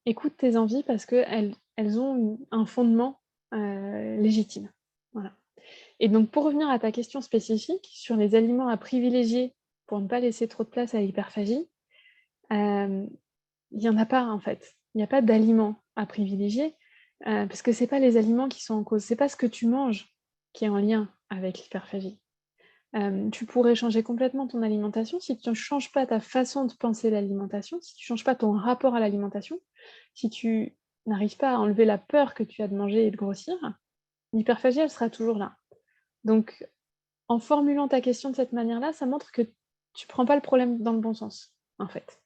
écoute tes envies parce qu'elles ont un fondement légitime. Voilà. Et donc pour revenir à ta question spécifique sur les aliments à privilégier pour ne pas laisser trop de place à l'hyperphagie, il n'y en a pas en fait. Il n'y a pas d'aliments à privilégier parce que c'est pas les aliments qui sont en cause, c'est pas ce que tu manges qui est en lien avec l'hyperphagie. Tu pourrais changer complètement ton alimentation si tu ne changes pas ta façon de penser l'alimentation, si tu ne changes pas ton rapport à l'alimentation, si tu n'arrives pas à enlever la peur que tu as de manger et de grossir, l'hyperphagie, elle sera toujours là. Donc, en formulant ta question de cette manière-là, ça montre que tu ne prends pas le problème dans le bon sens, en fait.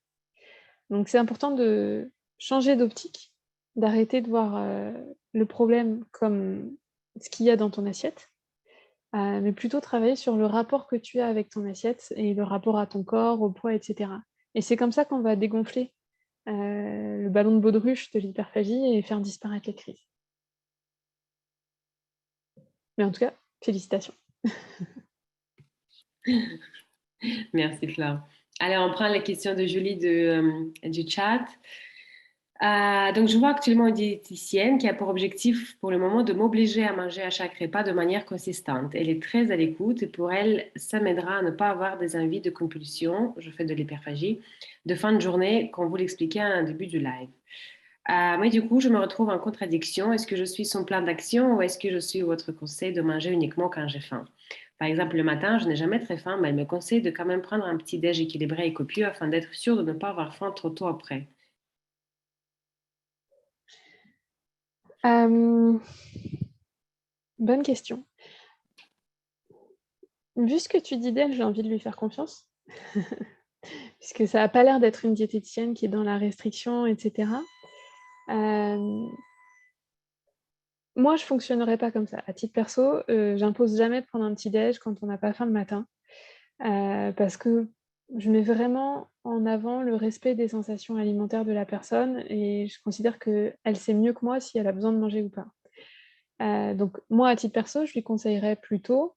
Donc, c'est important de changer d'optique, d'arrêter de voir le problème comme ce qu'il y a dans ton assiette, mais plutôt travailler sur le rapport que tu as avec ton assiette et le rapport à ton corps, au poids, etc. Et c'est comme ça qu'on va dégonfler le ballon de baudruche de l'hyperphagie et faire disparaître les crises. Mais en tout cas, félicitations. Merci Flore. Allez, on prend la question de Julie du chat. Donc, je vois actuellement une diététicienne qui a pour objectif pour le moment de m'obliger à manger à chaque repas de manière consistante. Elle est très à l'écoute et pour elle, ça m'aidera à ne pas avoir des envies de compulsion, je fais de l'hyperphagie, de fin de journée, comme vous l'expliquez à un début du live. Mais du coup, je me retrouve en contradiction. Est-ce que je suis son plan d'action ou est-ce que je suis votre conseil de manger uniquement quand j'ai faim? Par exemple, le matin, je n'ai jamais très faim, mais elle me conseille de quand même prendre un petit déj équilibré et copieux afin d'être sûre de ne pas avoir faim trop tôt après. Bonne question. Vu ce que tu dis d'elle, j'ai envie de lui faire confiance, puisque ça n'a pas l'air d'être une diététicienne qui est dans la restriction, etc. Moi, je ne fonctionnerais pas comme ça. À titre perso, j'impose jamais de prendre un petit déj quand on n'a pas faim le matin, parce que je mets vraiment en avant le respect des sensations alimentaires de la personne et je considère qu'elle sait mieux que moi si elle a besoin de manger ou pas. Donc moi, à titre perso, je lui conseillerais plutôt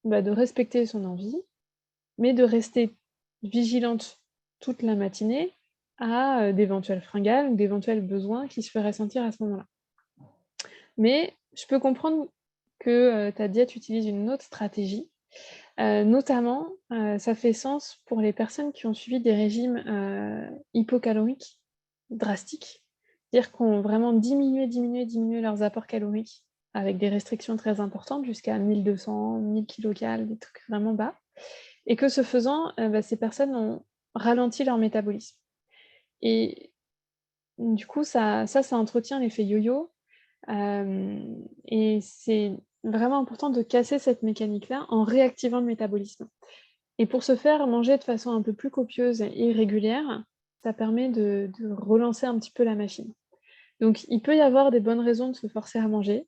de respecter son envie, mais de rester vigilante toute la matinée à d'éventuels fringales ou d'éventuels besoins qui se feraient sentir à ce moment-là. Mais je peux comprendre que ta diète utilise une autre stratégie. Notamment, ça fait sens pour les personnes qui ont suivi des régimes hypocaloriques drastiques, c'est-à-dire qu'on vraiment diminué leurs apports caloriques avec des restrictions très importantes jusqu'à 1200, 1000 kilocalories, des trucs vraiment bas. Et que ce faisant, ces personnes ont ralenti leur métabolisme. Et du coup, ça entretient l'effet yo-yo. Et c'est vraiment important de casser cette mécanique-là en réactivant le métabolisme. Et pour ce faire, manger de façon un peu plus copieuse et régulière, ça permet de relancer un petit peu la machine. Donc il peut y avoir des bonnes raisons de se forcer à manger,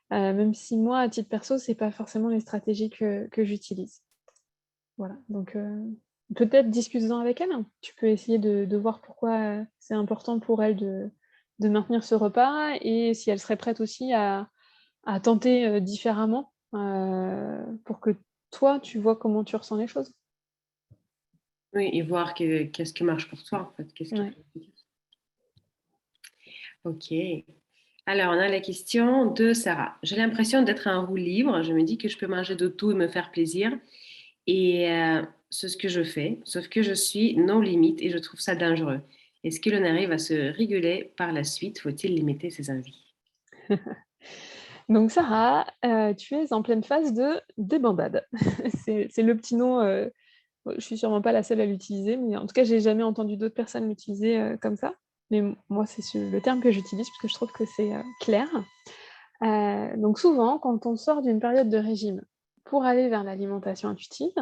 même si moi, à titre perso, c'est pas forcément les stratégies que j'utilise. Voilà, donc peut-être discute-en avec elle. Tu peux essayer de voir pourquoi c'est important pour elle de maintenir ce repas et si elle serait prête aussi à tenter différemment pour que toi, tu vois comment tu ressens les choses. Oui, et voir qu'est-ce qui marche pour toi, en fait. Qu'est-ce qui est Ouais. efficace. Ok. Alors, on a la question de Sarah. J'ai l'impression d'être en roue libre. Je me dis que je peux manger de tout et me faire plaisir. Et c'est ce que je fais, sauf que je suis non limite et je trouve ça dangereux. Est-ce que l'on arrive à se réguler par la suite? Faut-il limiter ses envies? Donc Sarah, tu es en pleine phase de débandade. C'est le petit nom, je suis sûrement pas la seule à l'utiliser, mais en tout cas, j'ai jamais entendu d'autres personnes l'utiliser comme ça. Mais moi, c'est le terme que j'utilise parce que je trouve que c'est clair. Donc souvent, quand on sort d'une période de régime pour aller vers l'alimentation intuitive,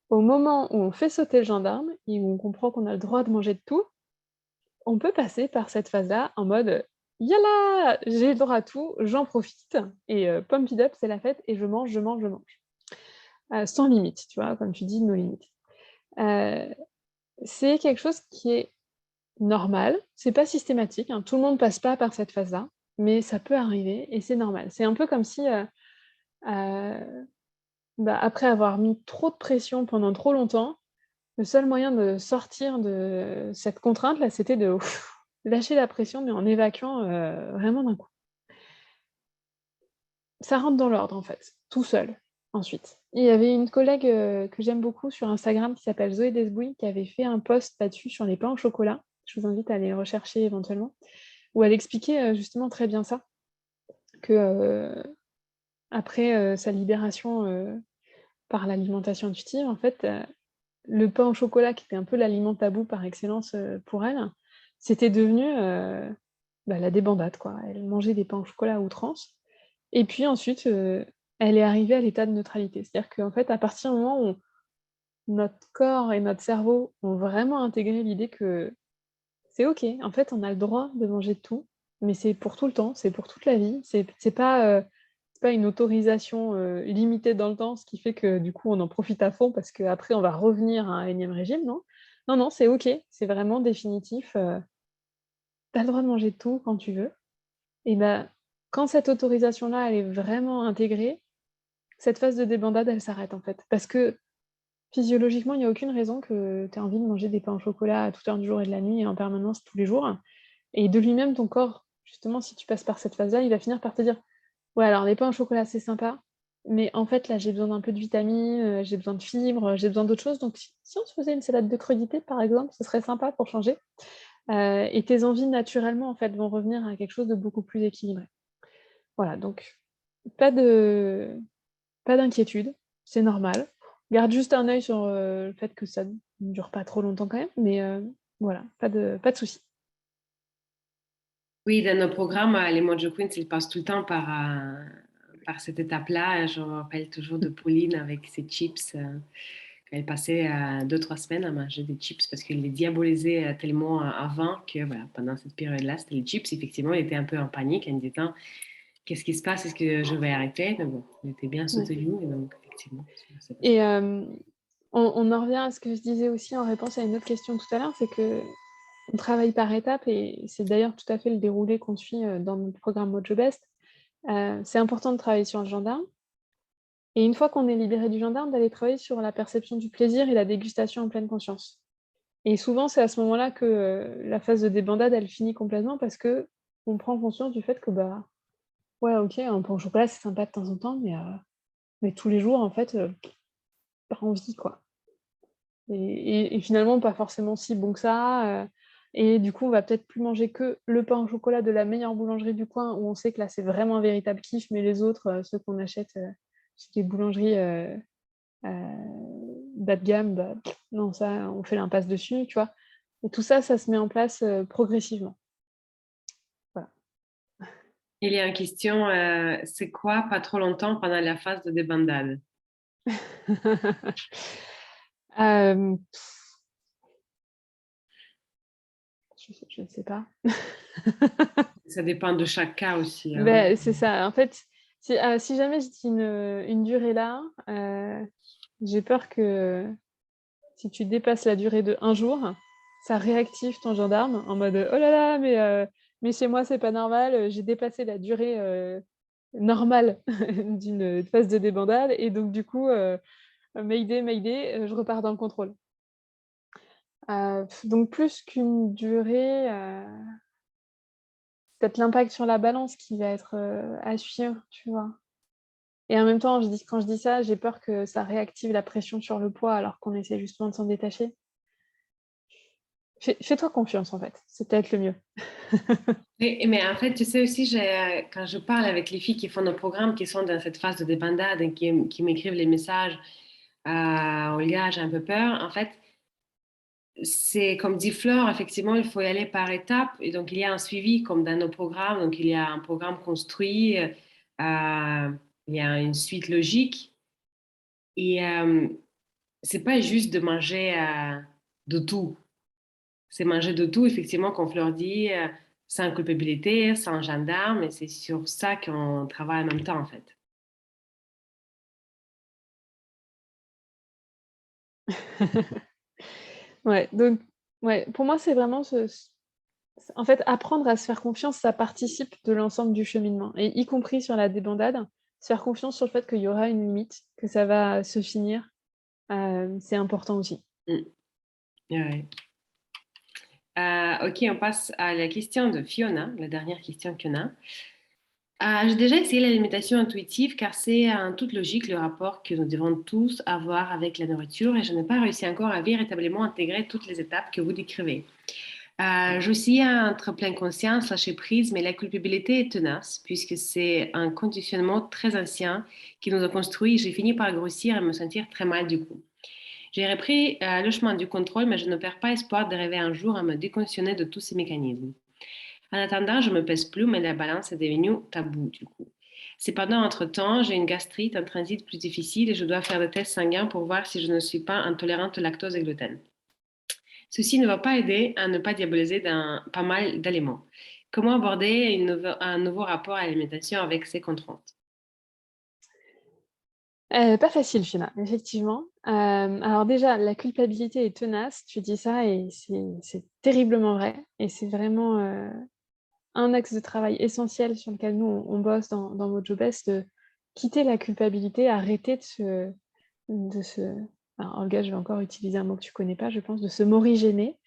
au moment où on fait sauter le gendarme et où on comprend qu'on a le droit de manger de tout, on peut passer par cette phase-là en mode yalla, j'ai le droit à tout, j'en profite et pump it up, c'est la fête et je mange, je mange, je mange. Sans limite, tu vois, comme tu dis, nos limites. C'est quelque chose qui est normal, c'est pas systématique, hein, tout le monde passe pas par cette phase-là, mais ça peut arriver et c'est normal. C'est un peu comme si, après avoir mis trop de pression pendant trop longtemps, le seul moyen de sortir de cette contrainte-là, c'était de lâcher la pression, mais en évacuant, vraiment d'un coup. Ça rentre dans l'ordre, en fait, tout seul, ensuite. Il y avait une collègue, que j'aime beaucoup sur Instagram qui s'appelle Zoé Desbouilles, qui avait fait un post là-dessus sur les pains au chocolat. Je vous invite à aller le rechercher éventuellement, où elle expliquait, justement très bien ça, que, après, sa libération, par l'alimentation intuitive, en fait, le pain au chocolat qui était un peu l'aliment tabou par excellence, pour elle, c'était devenu, la débandade, quoi. Elle mangeait des pains au chocolat à outrance et puis ensuite, elle est arrivée à l'état de neutralité. C'est-à-dire qu'en fait, à partir du moment où notre corps et notre cerveau ont vraiment intégré l'idée que c'est OK, en fait, on a le droit de manger de tout, mais c'est pour tout le temps, c'est pour toute la vie. C'est pas une autorisation, limitée dans le temps, ce qui fait que du coup, on en profite à fond parce qu'après on va revenir à un énième régime, non. Non, non, c'est OK, c'est vraiment définitif, tu as le droit de manger de tout quand tu veux et ben, quand cette autorisation-là, elle est vraiment intégrée, cette phase de débandade, elle s'arrête, en fait. Parce que physiologiquement, il y a aucune raison que tu aies envie de manger des pains au chocolat à toute heure du jour et de la nuit et en permanence tous les jours et de lui-même, ton corps, justement, si tu passes par cette phase-là, il va finir par te dire: «Ouais, alors les pains au chocolat, c'est sympa, mais en fait, là, j'ai besoin d'un peu de vitamines, j'ai besoin de fibres, j'ai besoin d'autres choses, donc si on se faisait une salade de crudités, par exemple, ce serait sympa pour changer». Et tes envies, naturellement, en fait, vont revenir à quelque chose de beaucoup plus équilibré. Voilà, donc pas de pas d'inquiétude, c'est normal. Garde juste un œil sur, le fait que ça ne dure pas trop longtemps quand même, mais voilà, pas de souci. Oui, dans nos programmes, les Mojo Queens, ils passent tout le temps par cette étape-là. Je me rappelle toujours de Pauline avec ses chips. Elle passait 2, 3 semaines à manger des chips parce qu'elle les diabolisait tellement avant que voilà, pendant cette période-là, c'était les chips. Effectivement, elle était un peu en panique. Elle me disait, attends, qu'est-ce qui se passe? Est-ce que je vais arrêter? Mais bon, elle était bien Ouais soutenue et donc effectivement, ça passe. et on en revient à ce que je disais aussi en réponse à une autre question tout à l'heure, c'est qu'on travaille par étapes et c'est d'ailleurs tout à fait le déroulé qu'on suit, dans notre programme Mojo Best. C'est important de travailler sur le gendarme et une fois qu'on est libéré du gendarme, d'aller travailler sur la perception du plaisir et la dégustation en pleine conscience. Et souvent, c'est à ce moment-là que, la phase de débandade, elle finit complètement parce qu'on prend conscience du fait que, ouais, OK, un pain au chocolat, c'est sympa de temps en temps, mais tous les jours, en fait, pas envie, quoi. Et finalement, pas forcément si bon que ça, et du coup, on va peut-être plus manger que le pain au chocolat de la meilleure boulangerie du coin où on sait que là, c'est vraiment un véritable kiff, mais les autres, ceux qu'on achète, chez des boulangeries, bas de gamme, non, ça, on fait l'impasse dessus, tu vois? Et tout ça, ça se met en place, progressivement. Voilà. Il y a une question, c'est quoi pas trop longtemps pendant la phase de débandade? Hem, je ne sais pas. Ça dépend de chaque cas aussi, hein. C'est ça. En fait, si jamais je dis une durée là, j'ai peur que si tu dépasses la durée de un jour, ça réactive ton gendarme en mode: «Oh là là, mais chez moi, c'est pas normal, j'ai dépassé la durée, normale d'une phase de débandade et donc du coup, mayday, mayday, je repars dans le contrôle». Donc plus qu'une durée, peut-être l'impact sur la balance qui va être, à suivre, tu vois? Et en même temps, quand je dis ça, j'ai peur que ça réactive la pression sur le poids alors qu'on essaie justement de s'en détacher. Fais-toi confiance en fait, c'est peut-être le mieux. Mais en fait, tu sais aussi, quand je parle avec les filles qui font nos programmes, qui sont dans cette phase de débandade et qui m'écrivent les messages, Olga, j'ai un peu peur. En fait, c'est comme dit Fleur, effectivement, il faut y aller par étapes. Et donc, il y a un suivi comme dans nos programmes. Donc, il y a un programme construit, il y a une suite logique. Et c'est pas juste de manger de tout. C'est manger de tout, effectivement, comme Fleur dit, sans culpabilité, sans gendarme. Et c'est sur ça qu'on travaille en même temps, en fait. Ouais, donc pour moi, c'est vraiment en fait, apprendre à se faire confiance, ça participe de l'ensemble du cheminement et y compris sur la débandade, se faire confiance sur le fait qu'il y aura une limite, que ça va se finir, c'est important aussi. Mm. Ouais. Ok, on passe à la question de Fiona, la dernière question qu'on a. J'ai déjà essayé l'alimentation intuitive car c'est en toute logique le rapport que nous devons tous avoir avec la nourriture et je n'ai pas réussi encore à véritablement intégrer toutes les étapes que vous décrivez. J'oscille entre pleine conscience, lâcher prise, mais la culpabilité est tenace puisque c'est un conditionnement très ancien qui nous a construit. J'ai fini par grossir et me sentir très mal du coup. J'ai repris le chemin du contrôle, mais je ne perds pas espoir d'arriver un jour à me déconditionner de tous ces mécanismes. En attendant, je me pèse plus, mais la balance est devenue tabou du coup. Cependant, entre-temps, j'ai une gastrite, un transit plus difficile et je dois faire des tests sanguins pour voir si je ne suis pas intolérante au lactose et gluten. Ceci ne va pas aider à ne pas diaboliser pas mal d'aliments. Comment aborder un nouveau rapport à l'alimentation avec ces contraintes? Pas facile, Fiona, effectivement. Alors déjà, la culpabilité est tenace, tu dis ça et c'est terriblement vrai et c'est vraiment, un axe de travail essentiel sur lequel nous on bosse dans Mojo Best, de quitter la culpabilité, arrêter de se alors Olga, je vais encore utiliser un mot que tu connais pas, je pense, de se morigéner.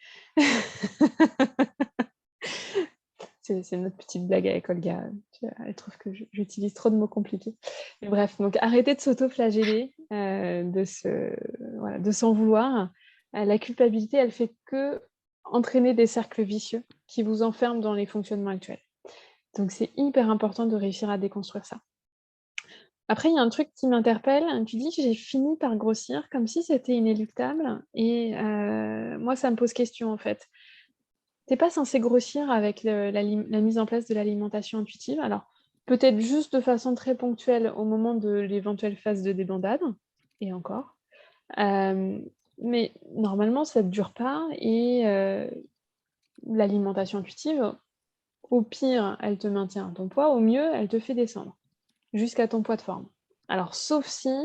C'est notre petite blague avec Olga, elle trouve que j'utilise trop de mots compliqués. Mais bref, donc arrêter de s'auto-flageller, de s'en vouloir. La culpabilité, elle fait qu'entraîner des cercles vicieux qui vous enferment dans les fonctionnements actuels. Donc c'est hyper important de réussir à déconstruire ça. Après, il y a un truc qui m'interpelle, tu dis que j'ai fini par grossir comme si c'était inéluctable et moi ça me pose question en fait. Tu es pas censé grossir avec la mise en place de l'alimentation intuitive. Alors, peut-être juste de façon très ponctuelle au moment de l'éventuelle phase de débandade, et encore. Mais normalement, ça ne dure pas et l'alimentation intuitive, au pire, elle te maintient ton poids, au mieux, elle te fait descendre jusqu'à ton poids de forme. Alors, sauf si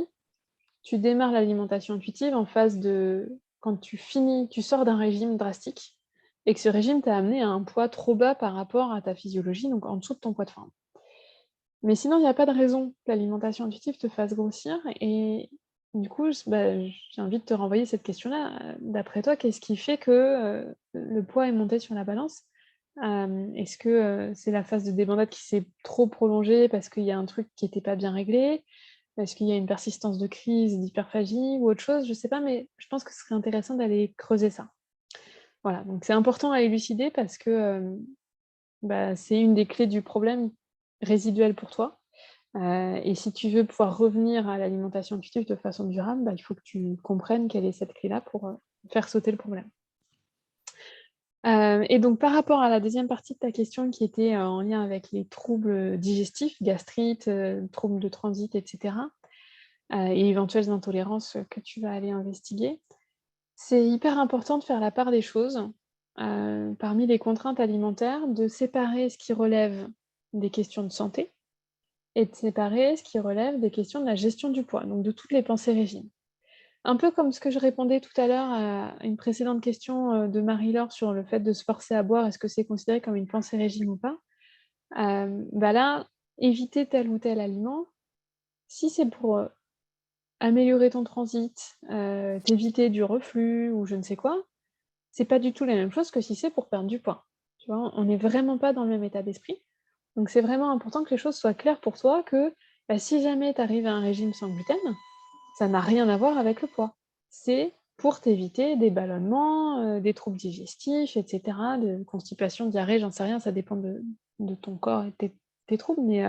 tu démarres l'alimentation intuitive en phase de quand tu sors d'un régime drastique et que ce régime t'a amené à un poids trop bas par rapport à ta physiologie, donc en dessous de ton poids de forme. Mais sinon, il n'y a pas de raison que l'alimentation intuitive te fasse grossir et du coup, j'ai envie de te renvoyer cette question-là. D'après toi, qu'est-ce qui fait que, le poids est monté sur la balance? Est-ce que, c'est la phase de débandade qui s'est trop prolongée parce qu'il y a un truc qui n'était pas bien réglé? Est-ce qu'il y a une persistance de crise, d'hyperphagie ou autre chose? Je sais pas, mais je pense que ce serait intéressant d'aller creuser ça. Voilà, donc c'est important à élucider parce que, c'est une des clés du problème résiduel pour toi, et si tu veux pouvoir revenir à l'alimentation intuitive de façon durable, il faut que tu comprennes quelle est cette clé-là pour, faire sauter le problème. Et donc par rapport à la deuxième partie de ta question qui était, en lien avec les troubles, digestifs, gastrite, troubles de transit et cetera, et éventuelles intolérances, que tu vas aller investiguer. C'est hyper important de faire la part des choses, parmi les contraintes alimentaires, de séparer ce qui relève des questions de santé et de séparer ce qui relève des questions de la gestion du poids, donc de toutes les pensées régimes. Un peu comme ce que je répondais tout à l'heure à une précédente question, de Marie-Laure sur le fait de se forcer à boire, est-ce que c'est considéré comme une pensée régime ou pas? Là, éviter tel ou tel aliment, si c'est pour, améliorer ton transit, t'éviter du reflux ou je ne sais quoi, c'est pas du tout la même chose que si c'est pour perdre du poids. Tu vois? On n'est vraiment pas dans le même état d'esprit. Donc c'est vraiment important que les choses soient claires pour toi que, si jamais tu arrives à un régime sans gluten, ça n'a rien à voir avec le poids. C'est pour t'éviter des ballonnements, des troubles digestifs et cetera, de constipation, diarrhée, j'en sais rien, ça dépend de ton corps et de tes troubles, mais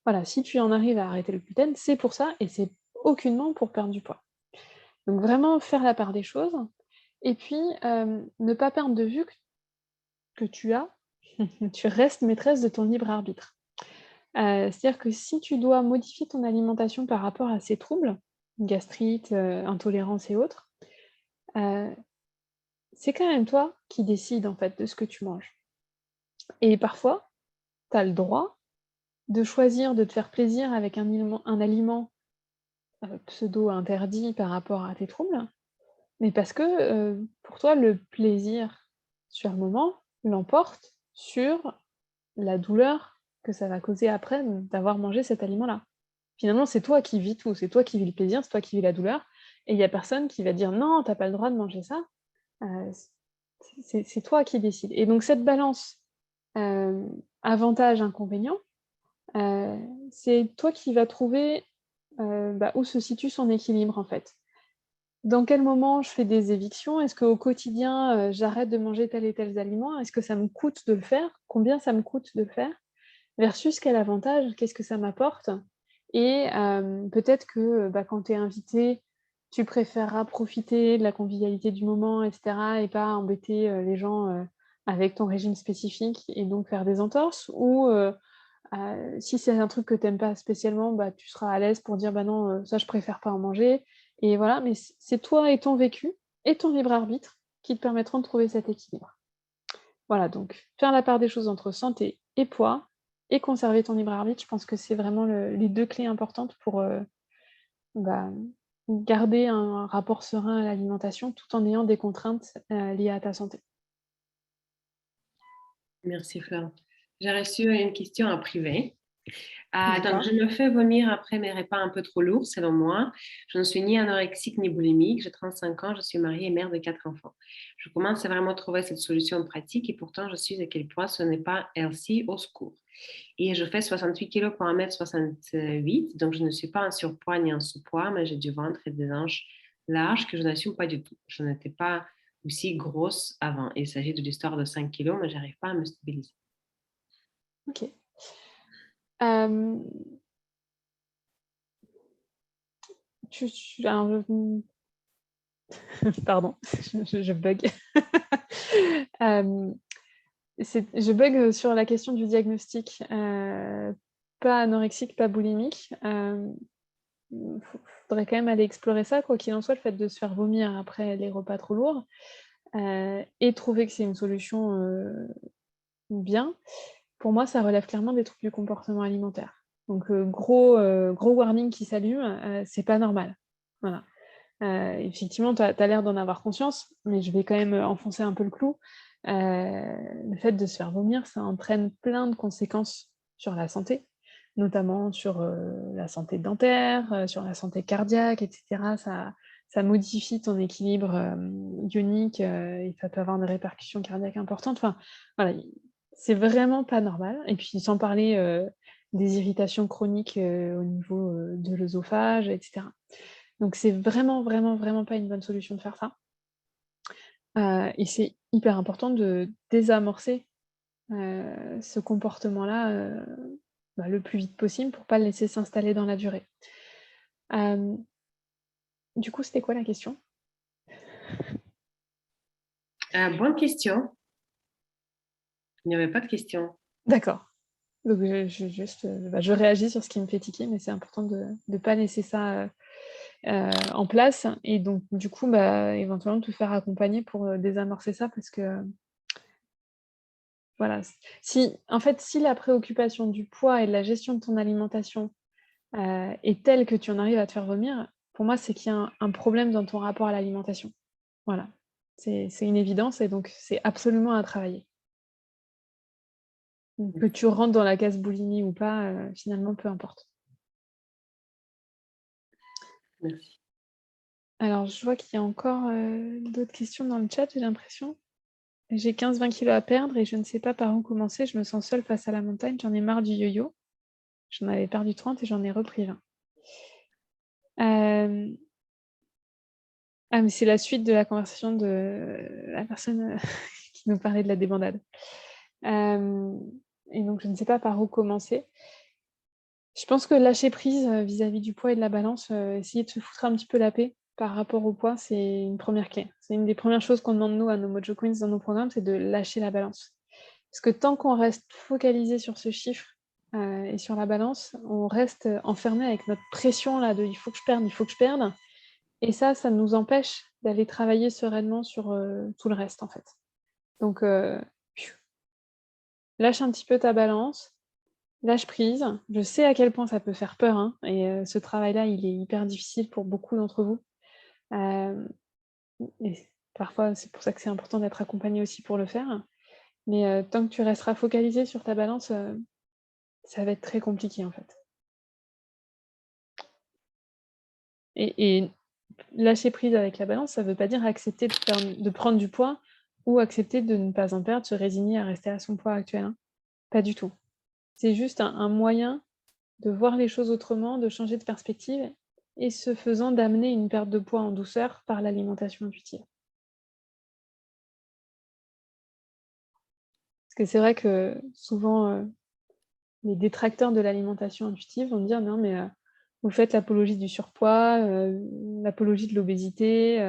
voilà, si tu en arrives à arrêter le gluten, c'est pour ça et c'est aucunement pour perdre du poids. Donc vraiment faire la part des choses et puis, ne pas perdre de vue que tu restes maîtresse de ton libre arbitre. C'est-à-dire que si tu dois modifier ton alimentation par rapport à ces troubles, gastrite, intolérance et autres, heu, c'est quand même toi qui décides en fait de ce que tu manges et parfois, tu as le droit de choisir de te faire plaisir avec un aliment, pseudo interdit par rapport à tes troubles. mais parce que pour toi, le plaisir sur le moment l'emporte sur la douleur que ça va causer après d'avoir mangé cet aliment-là. Finalement, c'est toi qui vis tout, c'est toi qui vis le plaisir, c'est toi qui vis la douleur, et il y a personne qui va dire: «Non, tu as pas le droit de manger ça». C c'est toi qui décides, et donc cette balance, avantage-inconvénient, heu, c'est toi qui vas trouver, où se situe son équilibre, en fait. Dans quel moment je fais des évictions? Est-ce qu'au quotidien, j'arrête de manger tel et tel aliment? Est-ce que ça me coûte de le faire? Combien ça me coûte de le faire? Versus quel avantage? Qu'est-ce que ça m'apporte? Et peut-être que, quand tu es invité, tu préféreras profiter de la convivialité du moment et cetera, et pas embêter, les gens, avec ton régime spécifique, et donc faire des entorses, ou si c'est un truc que tu aimes pas spécialement, tu seras à l'aise pour dire: «Bah non, ça je préfère pas en manger», et voilà, mais c'est toi et ton vécu et ton libre arbitre qui te permettront de trouver cet équilibre. Voilà, donc faire la part des choses entre santé et poids et conserver ton libre arbitre, je pense que c'est vraiment les 2 clés importantes pour, bah, garder un rapport serein à l'alimentation tout en ayant des contraintes, liées à ta santé. Merci Flore. J'ai reçu une question en privé. Donc, D'accord. je me fais vomir après mes repas un peu trop lourds, selon moi. Je ne suis ni anorexique ni boulimique. J'ai 35 ans, je suis mariée et mère de 4 enfants. Je commence à vraiment trouver cette solution pratique et pourtant, je suis à quel point ce n'est pas healthy, au secours. Et je fais 68 kilos pour 1,68 m, donc je ne suis pas en surpoids ni en sous-poids, mais j'ai du ventre et des hanches larges que je n'assume pas du tout. Je n'étais pas aussi grosse avant. Il s'agit de l'histoire de 5 kilos, mais j'arrive pas à me stabiliser. OK. Hem, tu alors, pardon, je bug. Hem, je bug, sur la question du diagnostic, pas anorexique, pas boulimique. Faudrait quand même aller explorer ça, quoi qu'il en soit, le fait de se faire vomir après les repas trop lourds, et trouver que c'est une solution, bien. Pour moi, ça relève clairement des troubles du comportement alimentaire. Donc, gros warning qui s'allume, c'est pas normal. Voilà. Effectivement, tu as l'air d'en avoir conscience, mais je vais quand même, enfoncer un peu le clou. Le fait de se faire vomir, ça entraîne plein de conséquences sur la santé, notamment sur, la santé dentaire, sur la santé cardiaque et cetera. Ça modifie ton équilibre, ionique, et ça peut avoir des répercussions cardiaques importantes. Enfin, voilà, c'est vraiment pas normal, et puis sans parler, des irritations chroniques, au niveau, de l'œsophage et cetera. Donc c'est vraiment, vraiment, vraiment pas une bonne solution de faire ça, et c'est hyper important de désamorcer, ce comportement-là, le plus vite possible pour pas le laisser s'installer dans la durée. Hem, du coup, c'était quoi la question? Bonne question. Il n'y avait pas de question. D'accord. Donc je juste, je réagis sur ce qui me fait tiquer, mais c'est important de pas laisser ça, en place, et donc du coup, éventuellement te faire accompagner pour, désamorcer ça, parce que, voilà, si en fait, si la préoccupation du poids et de la gestion de ton alimentation, est telle que tu en arrives à te faire vomir, pour moi, c'est qu'il y a un problème dans ton rapport à l'alimentation. Voilà. C'est une évidence, et donc c'est absolument à travailler. Donc que tu rentres dans la case boulimie ou pas, finalement, peu importe. Merci. Alors, je vois qu'il y a encore, d'autres questions dans le chat, j'ai l'impression. J'ai 15-20 kilos à perdre et je ne sais pas par où commencer. Je me sens seule face à la montagne. J'en ai marre du yo-yo. J'en avais perdu 30 et j'en ai repris 20. Hem, mais c'est la suite de la conversation de la personne, qui nous parlait de la débandade. Hem et donc je ne sais pas par où commencer. Je pense que lâcher prise, vis-à-vis du poids et de la balance, essayer de se foutre un petit peu la paix par rapport au poids, c'est une première clé. C'est une des premières choses qu'on demande nous à nos Mojo Queens dans nos programmes, c'est de lâcher la balance. Parce que tant qu'on reste focalisé sur ce chiffre, et sur la balance, on reste, enfermé avec notre pression là de: «Il faut que je perde, il faut que je perde», et ça nous empêche d'aller travailler sereinement sur, tout le reste en fait. Donc lâche un petit peu ta balance, lâche prise. Je sais à quel point ça peut faire peur, hein, et ce travail-là, il est hyper difficile pour beaucoup d'entre vous. Hem, Et parfois, c'est pour ça que c'est important d'être accompagné aussi pour le faire. Mais tant que tu resteras focalisé sur ta balance, ça va être très compliqué, en fait. Et lâcher prise avec la balance, ça veut pas dire accepter de prendre du poids ou accepter de ne pas en perdre, se résigner à rester à son poids actuel, hein. Pas du tout. C'est juste un moyen de voir les choses autrement, de changer de perspective et ce faisant d'amener une perte de poids en douceur par l'alimentation intuitive. Parce que c'est vrai que souvent, les détracteurs de l'alimentation intuitive vont me dire: «Non mais, vous faites l'apologie du surpoids, l'apologie de l'obésité,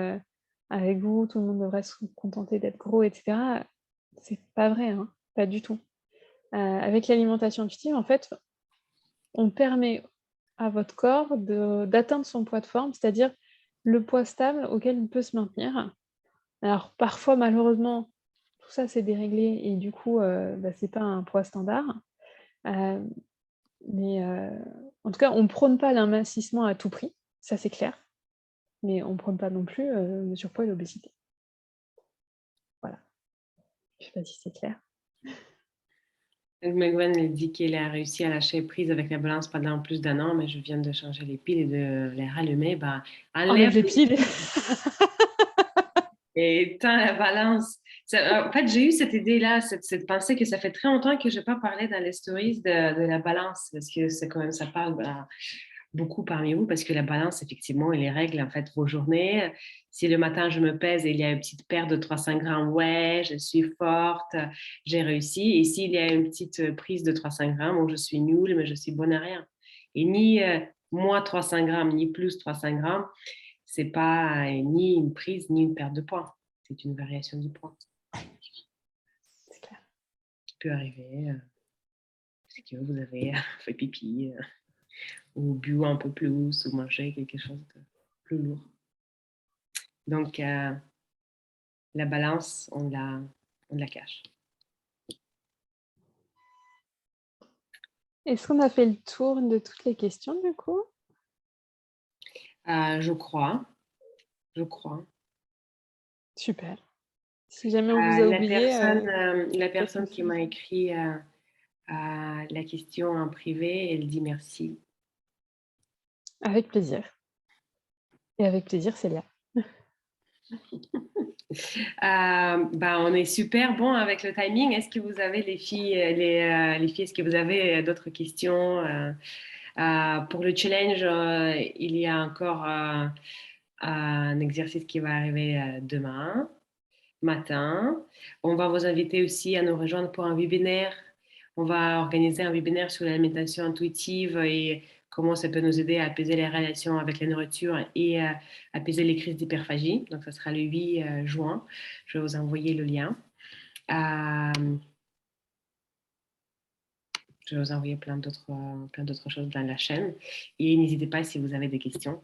avec vous, tout le monde devrait se contenter d'être gros» et cetera. C'est pas vrai, hein, pas du tout. Avec l'alimentation intuitive, en fait, on permet à votre corps d'atteindre son poids de forme, c'est-à-dire le poids stable auquel il peut se maintenir. Alors parfois, malheureusement, tout ça c'est déréglé et du coup, c'est pas un poids standard. Hem, mais en tout cas, on prône pas l'amincissement à tout prix, ça c'est clair, mais on prône pas non plus, le surpoids et l'obésité. Voilà, je sais pas si c'est clair. Donc, Megwen elle dit qu'elle a réussi à lâcher prise avec la balance pendant plus d'un an, mais je viens de changer les piles et de les rallumer. Bah, Enlève enlève les les piles! piles et éteins la balance. En fait, j'ai eu cette idée-là, cette pensée que ça fait très longtemps que je n'ai pas parlé dans les stories de la balance, parce que c'est quand même, ça parle beaucoup parmi vous, parce que la balance, effectivement, elle règle en fait vos journées. Si le matin je me pèse et il y a une petite perte de 300 grammes, ouais, je suis forte, j'ai réussi. Et s'il y a une petite prise de 300 grammes, où je suis nulle, mais je suis bonne à rien. Et ni moins 300 grammes, ni plus 300 grammes, c'est pas ni une prise, ni une perte de poids. C'est une variation du poids C'est clair. qui peut arriver parce que vous avez fait pipi ou bu un peu plus ou mangé quelque chose de plus lourd. Donc, la balance, on la cache. Est-ce qu'on a fait le tour de toutes les questions, du coup? Je crois. Super. Si jamais on vous a oublié, La faites-nous personne qui signe. m'a écrit la question en privé, elle dit merci. Avec plaisir. Et avec plaisir, Célia. On est super bon avec le timing. Est-ce que vous avez les filles, est-ce que vous avez d'autres questions pour le challenge? Il y a encore un exercice qui va arriver demain matin. On va vous inviter aussi à nous rejoindre pour un webinaire. On va organiser un webinaire sur l'alimentation intuitive et comment ça peut nous aider à apaiser les relations avec la nourriture et apaiser les crises d'hyperphagie. Donc, ça sera le 8 juin. Je vais vous envoyer le lien. Je vais vous envoyer plein d'autres choses dans la chaîne. Et n'hésitez pas, si vous avez des questions,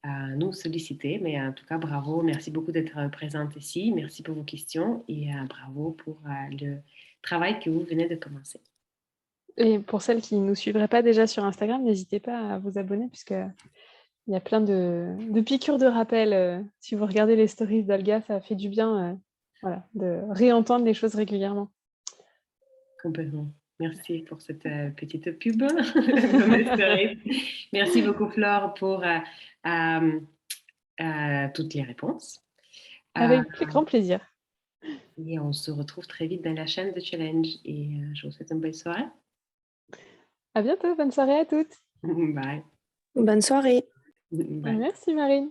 à nous solliciter. Mais en tout cas, bravo. Merci beaucoup d'être présente ici. Merci pour vos questions et bravo pour le travail que vous venez de commencer. Et pour celles qui ne nous suivraient pas déjà sur Instagram, n'hésitez pas à vous abonner puisque il y a plein de piqûres de rappel. Si vous regardez les stories d'Olga, ça fait du bien voilà, de réentendre les choses régulièrement. Complètement. Merci pour cette petite pub. Merci beaucoup, Flore, pour toutes les réponses. Avec grand plaisir. Et on se retrouve très vite dans la chaîne de Challenge. Et je vous souhaite une belle soirée. À bientôt. Bonne soirée à toutes. Bye. Bonne soirée. Bye. Merci, Marine.